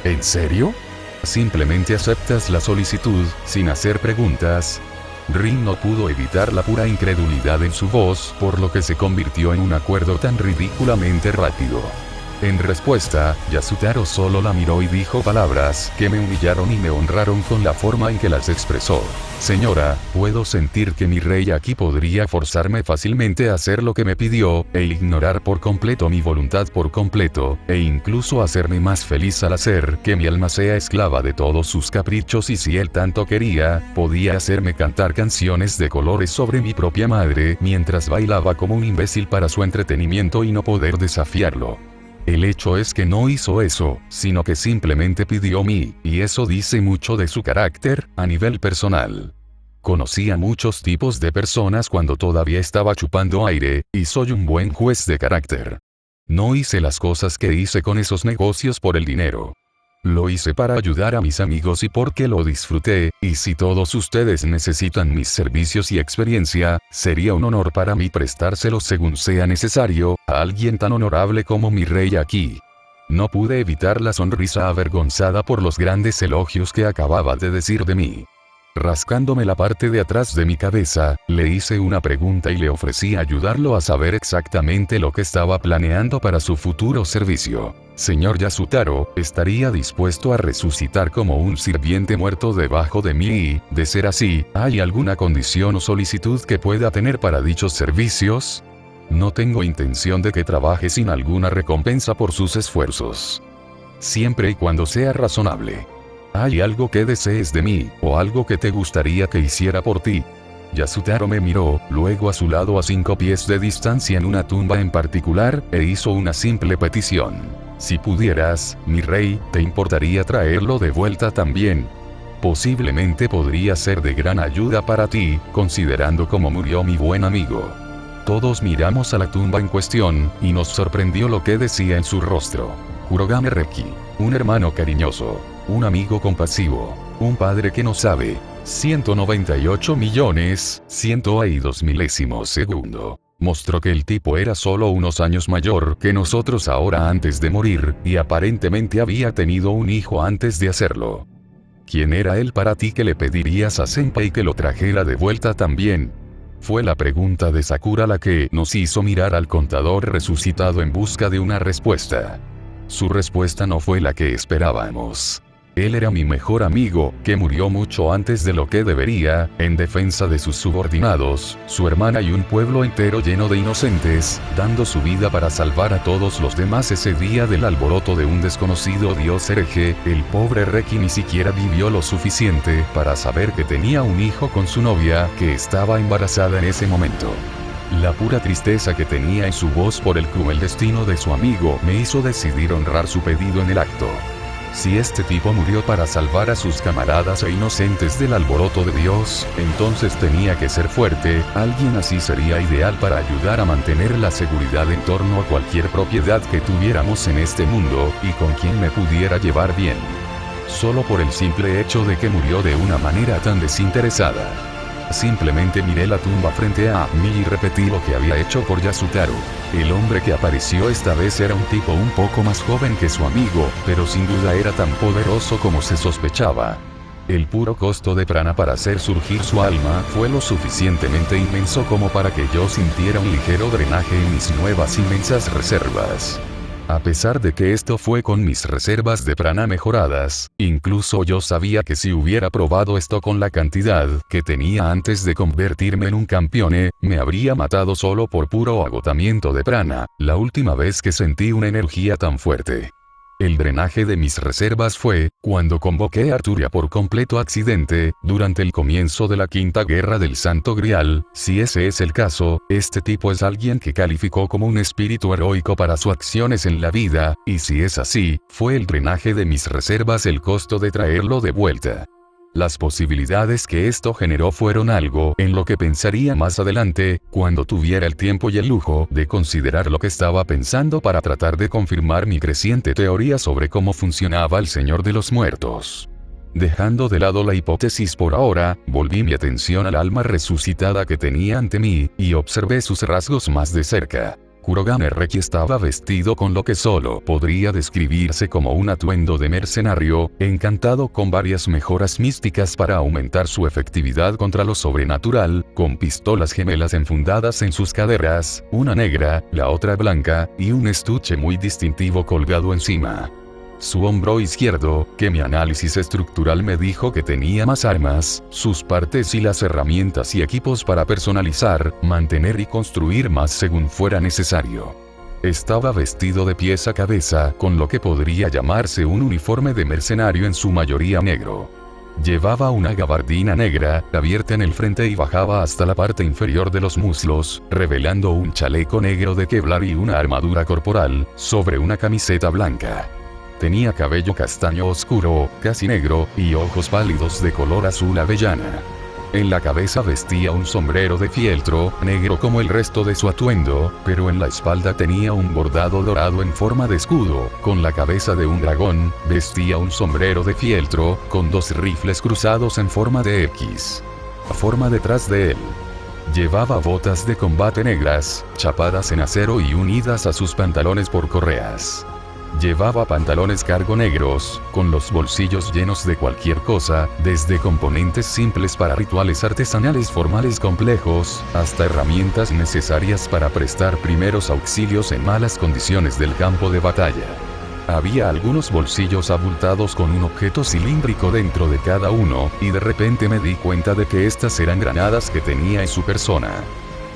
¿En serio? ¿Simplemente aceptas la solicitud, sin hacer preguntas? Rin no pudo evitar la pura incredulidad en su voz, por lo que se convirtió en un acuerdo tan ridículamente rápido. En respuesta, Yasutaro solo la miró y dijo palabras que me humillaron y me honraron con la forma en que las expresó. Señora, puedo sentir que mi rey aquí podría forzarme fácilmente a hacer lo que me pidió, e ignorar por completo mi voluntad por completo, e incluso hacerme más feliz al hacer que mi alma sea esclava de todos sus caprichos, y si él tanto quería, podía hacerme cantar canciones de colores sobre mi propia madre mientras bailaba como un imbécil para su entretenimiento y no poder desafiarlo. El hecho es que no hizo eso, sino que simplemente pidió mí, y eso dice mucho de su carácter, a nivel personal. Conocí a muchos tipos de personas cuando todavía estaba chupando aire, y soy un buen juez de carácter. No hice las cosas que hice con esos negocios por el dinero. Lo hice para ayudar a mis amigos y porque lo disfruté, y si todos ustedes necesitan mis servicios y experiencia, sería un honor para mí prestárselos según sea necesario, a alguien tan honorable como mi rey aquí. No pude evitar la sonrisa avergonzada por los grandes elogios que acababa de decir de mí. Rascándome la parte de atrás de mi cabeza, le hice una pregunta y le ofrecí ayudarlo a saber exactamente lo que estaba planeando para su futuro servicio. Señor Yasutaro, ¿estaría dispuesto a resucitar como un sirviente muerto debajo de mí y, de ser así, hay alguna condición o solicitud que pueda tener para dichos servicios? No tengo intención de que trabaje sin alguna recompensa por sus esfuerzos. Siempre y cuando sea razonable. ¿Hay algo que desees de mí, o algo que te gustaría que hiciera por ti? Yasutaro me miró, luego a su lado a 5 pies de distancia en una tumba en particular, e hizo una simple petición. Si pudieras, mi rey, ¿te importaría traerlo de vuelta también? Posiblemente podría ser de gran ayuda para ti, considerando cómo murió mi buen amigo. Todos miramos a la tumba en cuestión, y nos sorprendió lo que decía en su rostro. Kurogane Reki, un hermano cariñoso. Un amigo compasivo. Un padre que no sabe. 198.100.002 milésimos segundo. Mostró que el tipo era solo unos años mayor que nosotros ahora antes de morir, y aparentemente había tenido un hijo antes de hacerlo. ¿Quién era él para ti que le pedirías a Senpai que lo trajera de vuelta también? Fue la pregunta de Sakura la que nos hizo mirar al contador resucitado en busca de una respuesta. Su respuesta no fue la que esperábamos. Él era mi mejor amigo, que murió mucho antes de lo que debería, en defensa de sus subordinados, su hermana y un pueblo entero lleno de inocentes, dando su vida para salvar a todos los demás ese día del alboroto de un desconocido dios hereje. El pobre Reki ni siquiera vivió lo suficiente para saber que tenía un hijo con su novia, que estaba embarazada en ese momento. La pura tristeza que tenía en su voz por el cruel destino de su amigo me hizo decidir honrar su pedido en el acto. Si este tipo murió para salvar a sus camaradas e inocentes del alboroto de Dios, entonces tenía que ser fuerte. Alguien así sería ideal para ayudar a mantener la seguridad en torno a cualquier propiedad que tuviéramos en este mundo, y con quien me pudiera llevar bien. Solo por el simple hecho de que murió de una manera tan desinteresada. Simplemente miré la tumba frente a mí y repetí lo que había hecho por Yasutaro. El hombre que apareció esta vez era un tipo un poco más joven que su amigo, pero sin duda era tan poderoso como se sospechaba. El puro costo de prana para hacer surgir su alma fue lo suficientemente inmenso como para que yo sintiera un ligero drenaje en mis nuevas inmensas reservas. A pesar de que esto fue con mis reservas de prana mejoradas, incluso yo sabía que si hubiera probado esto con la cantidad que tenía antes de convertirme en un campeone, me habría matado solo por puro agotamiento de prana, la última vez que sentí una energía tan fuerte. El drenaje de mis reservas fue, cuando convoqué a Arturia por completo accidente, durante el comienzo de la Quinta Guerra del Santo Grial. Si ese es el caso, este tipo es alguien que calificó como un espíritu heroico para sus acciones en la vida, y si es así, fue el drenaje de mis reservas el costo de traerlo de vuelta. Las posibilidades que esto generó fueron algo en lo que pensaría más adelante, cuando tuviera el tiempo y el lujo de considerar lo que estaba pensando para tratar de confirmar mi creciente teoría sobre cómo funcionaba el Señor de los Muertos. Dejando de lado la hipótesis por ahora, volví mi atención al alma resucitada que tenía ante mí, y observé sus rasgos más de cerca. Kurogane Reki estaba vestido con lo que solo podría describirse como un atuendo de mercenario, encantado con varias mejoras místicas para aumentar su efectividad contra lo sobrenatural, con pistolas gemelas enfundadas en sus caderas, una negra, la otra blanca, y un estuche muy distintivo colgado encima. Su hombro izquierdo, que mi análisis estructural me dijo que tenía más armas, sus partes y las herramientas y equipos para personalizar, mantener y construir más según fuera necesario. Estaba vestido de pies a cabeza con lo que podría llamarse un uniforme de mercenario en su mayoría negro. Llevaba una gabardina negra, abierta en el frente y bajaba hasta la parte inferior de los muslos, revelando un chaleco negro de Kevlar y una armadura corporal, sobre una camiseta blanca. Tenía cabello castaño oscuro, casi negro, y ojos pálidos de color azul avellana. En la cabeza vestía un sombrero de fieltro, negro como el resto de su atuendo, pero en la espalda tenía un bordado dorado en forma de escudo, con la cabeza de un dragón. Vestía un sombrero de fieltro, con dos rifles cruzados en forma de X. A forma detrás de él. Llevaba botas de combate negras, chapadas en acero y unidas a sus pantalones por correas. Llevaba pantalones cargo negros, con los bolsillos llenos de cualquier cosa, desde componentes simples para rituales artesanales formales complejos, hasta herramientas necesarias para prestar primeros auxilios en malas condiciones del campo de batalla. Había algunos bolsillos abultados con un objeto cilíndrico dentro de cada uno, y de repente me di cuenta de que estas eran granadas que tenía en su persona.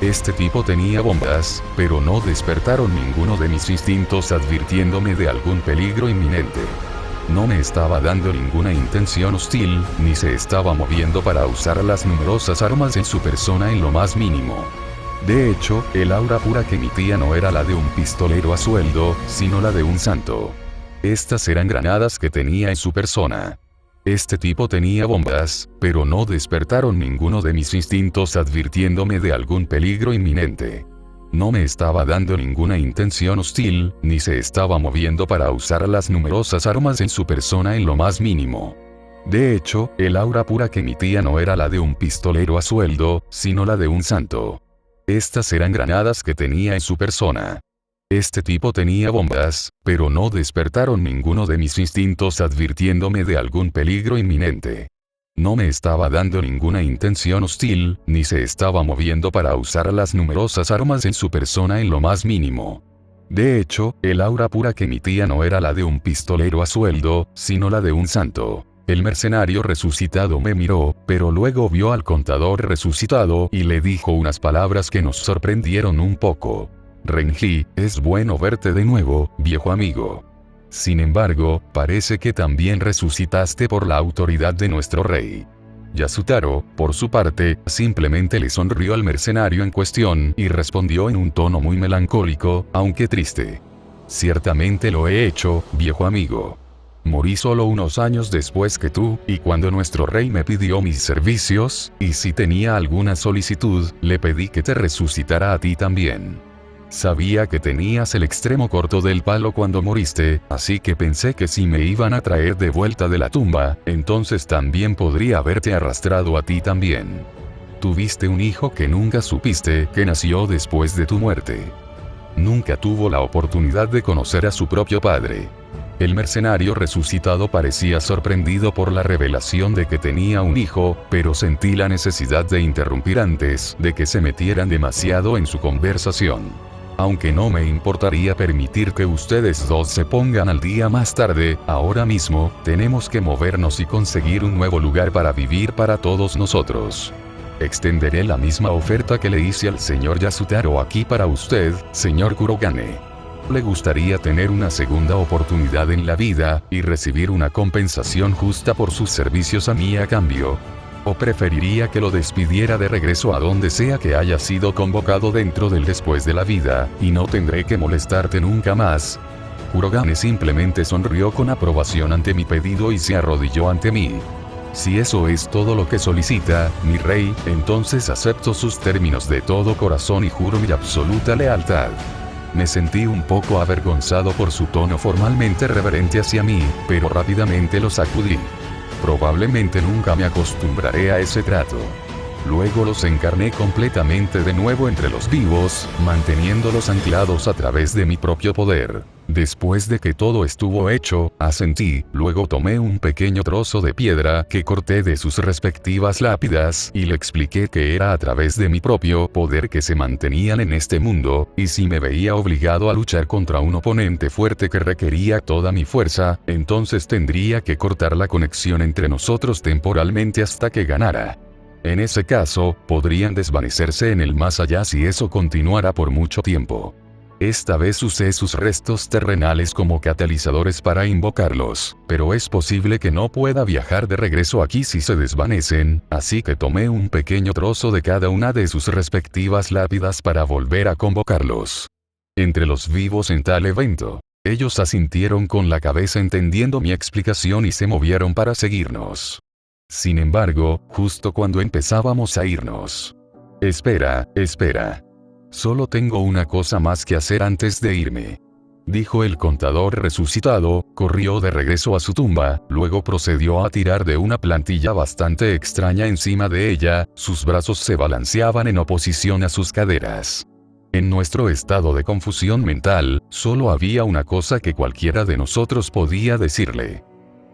Este tipo tenía bombas, pero no despertaron ninguno de mis instintos advirtiéndome de algún peligro inminente. No me estaba dando ninguna intención hostil, ni se estaba moviendo para usar las numerosas armas en su persona en lo más mínimo. De hecho, el aura pura que emitía no era la de un pistolero a sueldo, sino la de un santo. Estas eran granadas que tenía en su persona. Este tipo tenía bombas, pero no despertaron ninguno de mis instintos advirtiéndome de algún peligro inminente. No me estaba dando ninguna intención hostil, ni se estaba moviendo para usar las numerosas armas en su persona en lo más mínimo. De hecho, el aura pura que emitía no era la de un pistolero a sueldo, sino la de un santo. Estas eran granadas que tenía en su persona. Este tipo tenía bombas, pero no despertaron ninguno de mis instintos advirtiéndome de algún peligro inminente. No me estaba dando ninguna intención hostil, ni se estaba moviendo para usar las numerosas armas en su persona en lo más mínimo. De hecho, el aura pura que emitía no era la de un pistolero a sueldo, sino la de un santo. El mercenario resucitado me miró, pero luego vio al contador resucitado y le dijo unas palabras que nos sorprendieron un poco. Renji, es bueno verte de nuevo, viejo amigo. Sin embargo, parece que también resucitaste por la autoridad de nuestro rey. Yasutaro, por su parte, simplemente le sonrió al mercenario en cuestión y respondió en un tono muy melancólico, aunque triste. Ciertamente lo he hecho, viejo amigo. Morí solo unos años después que tú, y cuando nuestro rey me pidió mis servicios, y si tenía alguna solicitud, le pedí que te resucitara a ti también. Sabía que tenías el extremo corto del palo cuando moriste, así que pensé que si me iban a traer de vuelta de la tumba, entonces también podría haberte arrastrado a ti también. Tuviste un hijo que nunca supiste que nació después de tu muerte. Nunca tuvo la oportunidad de conocer a su propio padre. El mercenario resucitado parecía sorprendido por la revelación de que tenía un hijo, pero sentí la necesidad de interrumpir antes de que se metieran demasiado en su conversación. Aunque no me importaría permitir que ustedes dos se pongan al día más tarde, ahora mismo, tenemos que movernos y conseguir un nuevo lugar para vivir para todos nosotros. Extenderé la misma oferta que le hice al señor Yasutaro aquí para usted, señor Kurogane. ¿Le gustaría tener una segunda oportunidad en la vida, y recibir una compensación justa por sus servicios a mí a cambio? ¿O preferiría que lo despidiera de regreso a donde sea que haya sido convocado dentro del después de la vida, y no tendré que molestarte nunca más? Kurogane simplemente sonrió con aprobación ante mi pedido y se arrodilló ante mí. Si eso es todo lo que solicita, mi rey, entonces acepto sus términos de todo corazón y juro mi absoluta lealtad. Me sentí un poco avergonzado por su tono formalmente reverente hacia mí, pero rápidamente lo sacudí. Probablemente nunca me acostumbraré a ese trato. Luego los encarné completamente de nuevo entre los vivos, manteniéndolos anclados a través de mi propio poder. Después de que todo estuvo hecho, asentí, luego tomé un pequeño trozo de piedra que corté de sus respectivas lápidas y le expliqué que era a través de mi propio poder que se mantenían en este mundo, y si me veía obligado a luchar contra un oponente fuerte que requería toda mi fuerza, entonces tendría que cortar la conexión entre nosotros temporalmente hasta que ganara. En ese caso, podrían desvanecerse en el más allá si eso continuara por mucho tiempo. Esta vez usé sus restos terrenales como catalizadores para invocarlos, pero es posible que no pueda viajar de regreso aquí si se desvanecen, así que tomé un pequeño trozo de cada una de sus respectivas lápidas para volver a convocarlos. Entre los vivos en tal evento, ellos asintieron con la cabeza entendiendo mi explicación y se movieron para seguirnos. Sin embargo, justo cuando empezábamos a irnos. Espera. Solo tengo una cosa más que hacer antes de irme, dijo el contador resucitado, corrió de regreso a su tumba, luego procedió a tirar de una plantilla bastante extraña encima de ella, sus brazos se balanceaban en oposición a sus caderas. En nuestro estado de confusión mental, solo había una cosa que cualquiera de nosotros podía decirle.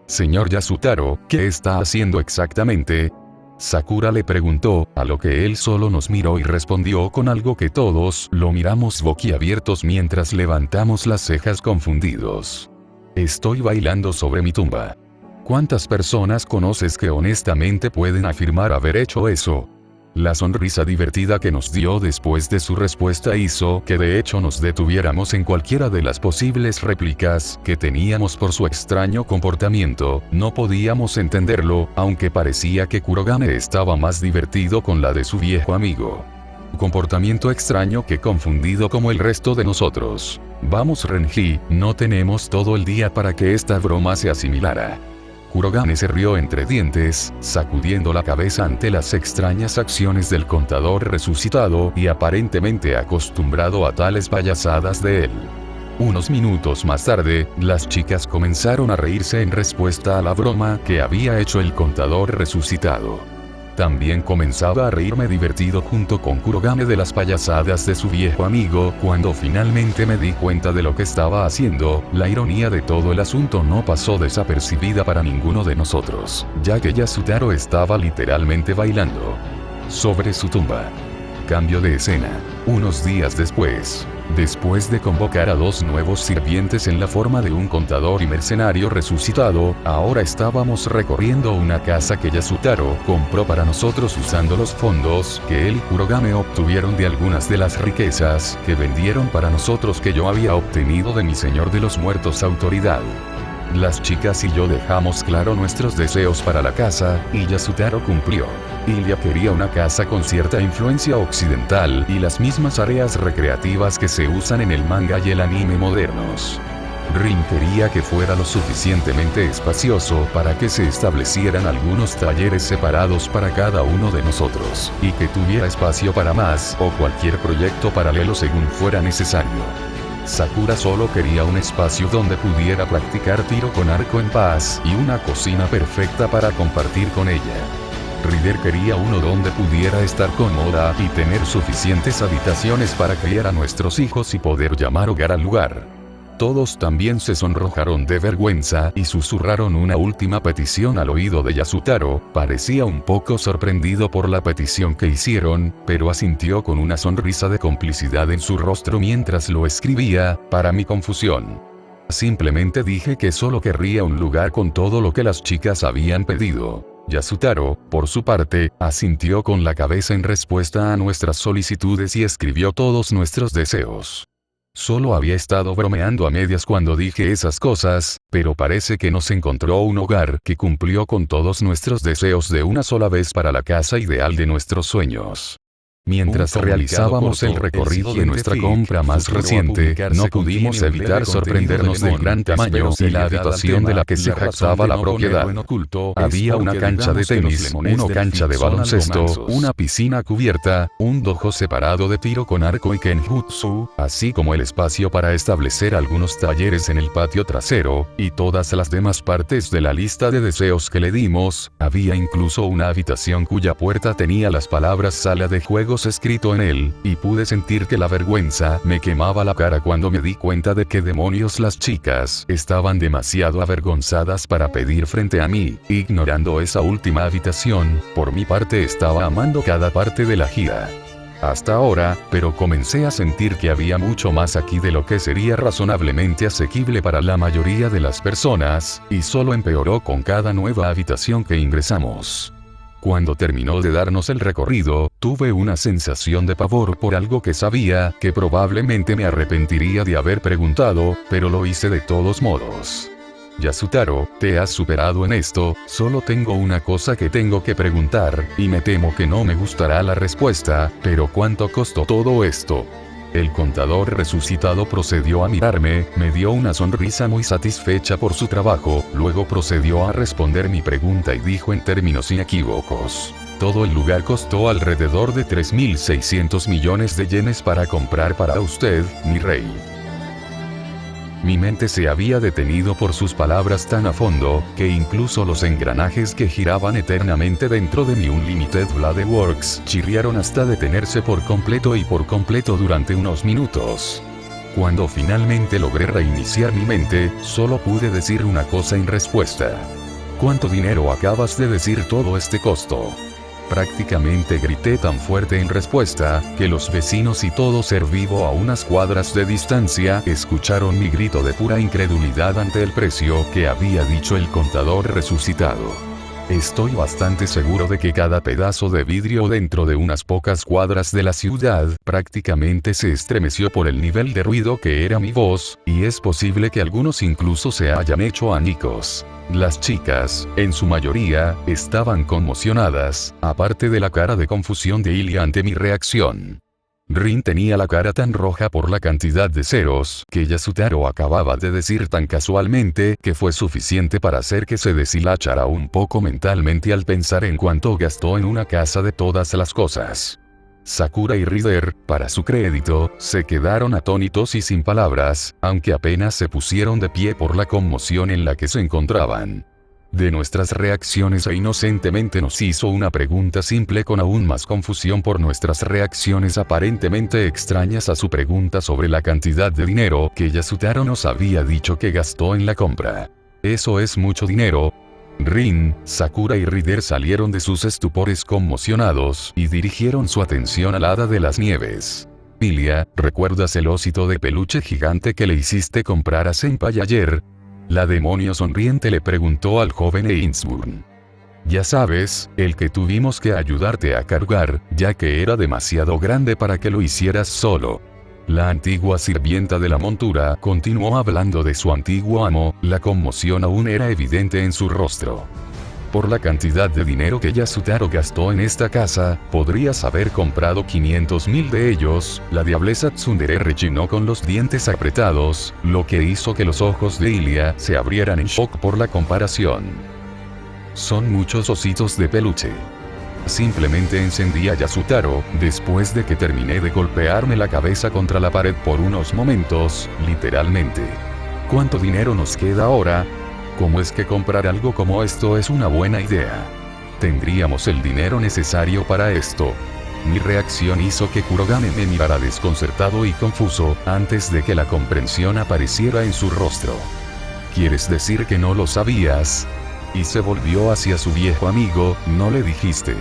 Señor Yasutaro, ¿qué está haciendo exactamente? Sakura le preguntó, a lo que él solo nos miró y respondió con algo que todos lo miramos boquiabiertos mientras levantamos las cejas confundidos. Estoy bailando sobre mi tumba. ¿Cuántas personas conoces que honestamente pueden afirmar haber hecho eso? La sonrisa divertida que nos dio después de su respuesta hizo que de hecho nos detuviéramos en cualquiera de las posibles réplicas que teníamos por su extraño comportamiento. No podíamos entenderlo, aunque parecía que Kurogane estaba más divertido con la de su viejo amigo. Comportamiento extraño que confundido como el resto de nosotros. Vamos Renji, no tenemos todo el día para que esta broma se asimilara. Kurogane se rió entre dientes, sacudiendo la cabeza ante las extrañas acciones del contador resucitado y aparentemente acostumbrado a tales payasadas de él. Unos minutos más tarde, las chicas comenzaron a reírse en respuesta a la broma que había hecho el contador resucitado. También comenzaba a reírme divertido junto con Kurogane de las payasadas de su viejo amigo. Cuando finalmente me di cuenta de lo que estaba haciendo, la ironía de todo el asunto no pasó desapercibida para ninguno de nosotros, ya que Yasutaro estaba literalmente bailando sobre su tumba. Cambio de escena. Unos días después de convocar a dos nuevos sirvientes en la forma de un contador y mercenario resucitado, ahora estábamos recorriendo una casa que Yasutaro compró para nosotros usando los fondos que él y Kurogane obtuvieron de algunas de las riquezas que vendieron para nosotros que yo había obtenido de mi señor de los muertos autoridad. Las chicas y yo dejamos claro nuestros deseos para la casa, y Yasutaro cumplió. Ilya quería una casa con cierta influencia occidental y las mismas áreas recreativas que se usan en el manga y el anime modernos. Rin quería que fuera lo suficientemente espacioso para que se establecieran algunos talleres separados para cada uno de nosotros, y que tuviera espacio para más o cualquier proyecto paralelo según fuera necesario. Sakura solo quería un espacio donde pudiera practicar tiro con arco en paz y una cocina perfecta para compartir con ella. Rider quería uno donde pudiera estar cómoda y tener suficientes habitaciones para criar a nuestros hijos y poder llamar hogar al lugar. Todos también se sonrojaron de vergüenza y susurraron una última petición al oído de Yasutaro. Parecía un poco sorprendido por la petición que hicieron, pero asintió con una sonrisa de complicidad en su rostro mientras lo escribía, para mi confusión. Simplemente dije que solo querría un lugar con todo lo que las chicas habían pedido. Yasutaro, por su parte, asintió con la cabeza en respuesta a nuestras solicitudes y escribió todos nuestros deseos. Solo había estado bromeando a medias cuando dije esas cosas, pero parece que nos encontró un hogar que cumplió con todos nuestros deseos de una sola vez para la casa ideal de nuestros sueños. Mientras realizábamos el recorrido de nuestra compra más reciente, no pudimos evitar sorprendernos del gran tamaño y la habitación de la que se jactaba la propiedad. Había una cancha de tenis, una cancha de baloncesto, una piscina cubierta, un dojo separado de tiro con arco y kenjutsu, así como el espacio para establecer algunos talleres en el patio trasero, y todas las demás partes de la lista de deseos que le dimos. Había incluso una habitación cuya puerta tenía las palabras sala de juegos escrito en él, y pude sentir que la vergüenza me quemaba la cara cuando me di cuenta de que demonios las chicas estaban demasiado avergonzadas para pedir frente a mí. Ignorando esa última habitación, por mi parte estaba amando cada parte de la gira. Hasta ahora, pero comencé a sentir que había mucho más aquí de lo que sería razonablemente asequible para la mayoría de las personas, y solo empeoró con cada nueva habitación que ingresamos. Cuando terminó de darnos el recorrido, tuve una sensación de pavor por algo que sabía que probablemente me arrepentiría de haber preguntado, pero lo hice de todos modos. Yasutaro, te has superado en esto, solo tengo una cosa que tengo que preguntar, y me temo que no me gustará la respuesta, pero ¿cuánto costó todo esto? El contador resucitado procedió a mirarme, me dio una sonrisa muy satisfecha por su trabajo, luego procedió a responder mi pregunta y dijo en términos inequívocos: todo el lugar costó alrededor de 3.600 millones de yenes para comprar para usted, mi rey. Mi mente se había detenido por sus palabras tan a fondo, que incluso los engranajes que giraban eternamente dentro de mi Unlimited Blade Works chirriaron hasta detenerse por completo durante unos minutos. Cuando finalmente logré reiniciar mi mente, solo pude decir una cosa en respuesta. ¿Cuánto dinero acabas de decir todo este costo? Prácticamente grité tan fuerte en respuesta, que los vecinos y todo ser vivo a unas cuadras de distancia escucharon mi grito de pura incredulidad ante el precio que había dicho el contador resucitado. Estoy bastante seguro de que cada pedazo de vidrio dentro de unas pocas cuadras de la ciudad prácticamente se estremeció por el nivel de ruido que era mi voz, y es posible que algunos incluso se hayan hecho añicos. Las chicas, en su mayoría, estaban conmocionadas, aparte de la cara de confusión de Ilia ante mi reacción. Rin tenía la cara tan roja por la cantidad de ceros que Yasutaro acababa de decir tan casualmente que fue suficiente para hacer que se deshilachara un poco mentalmente al pensar en cuánto gastó en una casa de todas las cosas. Sakura y Rider, para su crédito, se quedaron atónitos y sin palabras, aunque apenas se pusieron de pie por la conmoción en la que se encontraban. De nuestras reacciones e inocentemente nos hizo una pregunta simple con aún más confusión por nuestras reacciones aparentemente extrañas a su pregunta sobre la cantidad de dinero que Yasutaro nos había dicho que gastó en la compra. ¿Eso es mucho dinero? Rin, Sakura y Rider salieron de sus estupores conmocionados y dirigieron su atención al hada de las nieves. Ilia, ¿recuerdas el osito de peluche gigante que le hiciste comprar a Senpai ayer? La demonio sonriente le preguntó al joven Ainsburn. Ya sabes, el que tuvimos que ayudarte a cargar, ya que era demasiado grande para que lo hicieras solo. La antigua sirvienta de la montura continuó hablando de su antiguo amo, la conmoción aún era evidente en su rostro. Por la cantidad de dinero que Yasutaro gastó en esta casa, podrías haber comprado 500.000 de ellos. La diableza Tsundere rechinó con los dientes apretados, lo que hizo que los ojos de Ilia se abrieran en shock por la comparación. Son muchos ositos de peluche. Simplemente encendí a Yasutaro, después de que terminé de golpearme la cabeza contra la pared por unos momentos, literalmente. ¿Cuánto dinero nos queda ahora? ¿Cómo es que comprar algo como esto es una buena idea? ¿Tendríamos el dinero necesario para esto? Mi reacción hizo que Kurogane me mirara desconcertado y confuso, antes de que la comprensión apareciera en su rostro. ¿Quieres decir que no lo sabías? Y se volvió hacia su viejo amigo, ¿no le dijiste?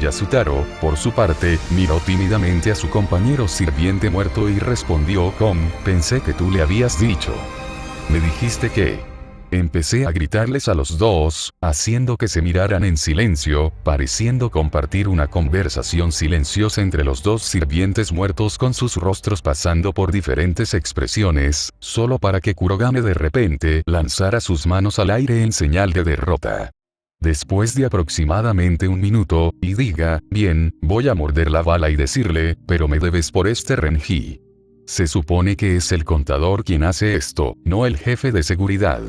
Yasutaro, por su parte, miró tímidamente a su compañero sirviente muerto y respondió con, pensé que tú le habías dicho. Me dijiste que... Empecé a gritarles a los dos, haciendo que se miraran en silencio, pareciendo compartir una conversación silenciosa entre los dos sirvientes muertos con sus rostros pasando por diferentes expresiones, solo para que Kurogane de repente lanzara sus manos al aire en señal de derrota. Después de aproximadamente un minuto, y diga, bien, voy a morder la bala y decirle, pero me debes por este Renji. Se supone que es el contador quien hace esto, no el jefe de seguridad.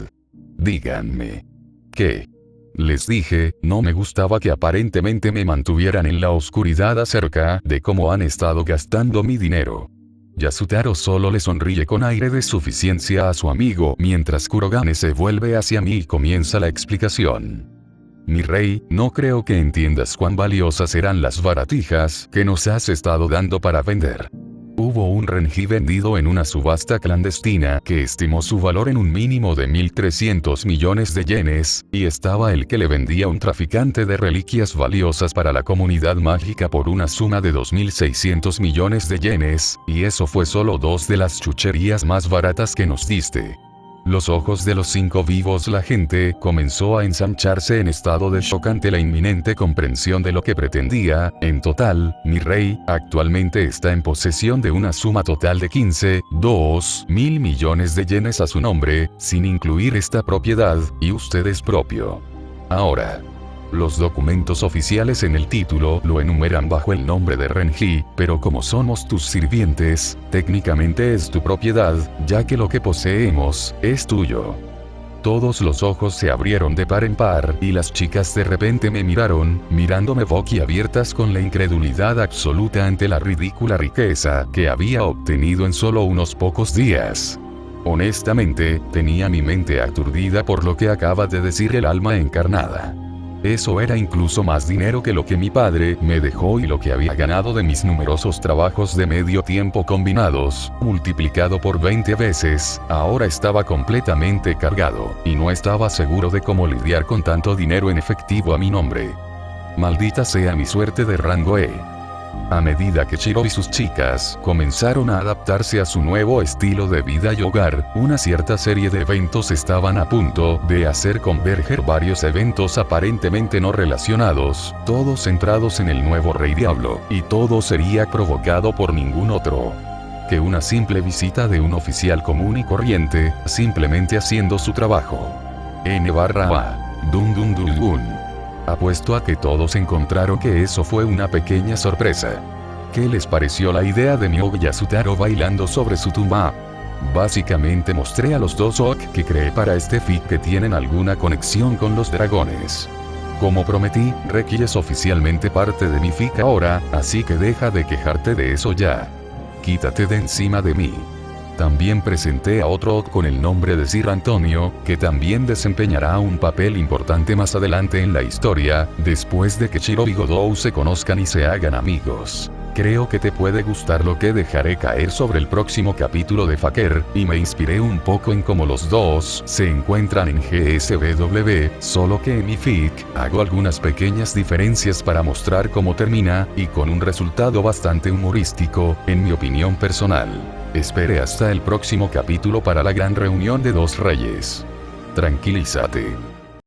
Díganme. ¿Qué? Les dije, no me gustaba que aparentemente me mantuvieran en la oscuridad acerca de cómo han estado gastando mi dinero. Yasutaro solo le sonríe con aire de suficiencia a su amigo mientras Kurogane se vuelve hacia mí y comienza la explicación. Mi rey, no creo que entiendas cuán valiosas eran las baratijas que nos has estado dando para vender. Hubo un Renji vendido en una subasta clandestina que estimó su valor en un mínimo de 1.300 millones de yenes, y estaba el que le vendía un traficante de reliquias valiosas para la comunidad mágica por una suma de 2.600 millones de yenes, y eso fue solo dos de las chucherías más baratas que nos diste. Los ojos de los 5 vivos, la gente comenzó a ensancharse en estado de shock ante la inminente comprensión de lo que pretendía. En total, mi rey, actualmente está en posesión de una suma total de 15.2 mil millones de yenes a su nombre, sin incluir esta propiedad, y usted es propio. Ahora, los documentos oficiales en el título lo enumeran bajo el nombre de Renji, pero como somos tus sirvientes, técnicamente es tu propiedad, ya que lo que poseemos es tuyo. Todos los ojos se abrieron de par en par, y las chicas de repente me miraron, mirándome boquiabiertas con la incredulidad absoluta ante la ridícula riqueza que había obtenido en solo unos pocos días. Honestamente, tenía mi mente aturdida por lo que acaba de decir el alma encarnada. Eso era incluso más dinero que lo que mi padre me dejó y lo que había ganado de mis numerosos trabajos de medio tiempo combinados, multiplicado por 20 veces. Ahora estaba completamente cargado, y no estaba seguro de cómo lidiar con tanto dinero en efectivo a mi nombre. Maldita sea mi suerte de rango E. A medida que Shiro y sus chicas comenzaron a adaptarse a su nuevo estilo de vida y hogar, una cierta serie de eventos estaban a punto de hacer converger varios eventos aparentemente no relacionados, todos centrados en el nuevo Rey Diablo, y todo sería provocado por ningún otro que una simple visita de un oficial común y corriente, simplemente haciendo su trabajo. N/A. Dun dun dun dun. Apuesto a que todos encontraron que eso fue una pequeña sorpresa. ¿Qué les pareció la idea de Myoga Yasutaro bailando sobre su tumba? Básicamente mostré a los dos OC que creé para este fic que tienen alguna conexión con los dragones. Como prometí, Reki es oficialmente parte de mi fic ahora, así que deja de quejarte de eso ya. Quítate de encima de mí. También presenté a otro OC con el nombre de Sir Antonio, que también desempeñará un papel importante más adelante en la historia, después de que Shiro y Godou se conozcan y se hagan amigos. Creo que te puede gustar lo que dejaré caer sobre el próximo capítulo de Faker, y me inspiré un poco en cómo los dos se encuentran en GSBW, solo que en mi fic hago algunas pequeñas diferencias para mostrar cómo termina, y con un resultado bastante humorístico, en mi opinión personal. Espere hasta el próximo capítulo para la gran reunión de dos reyes. Tranquilízate.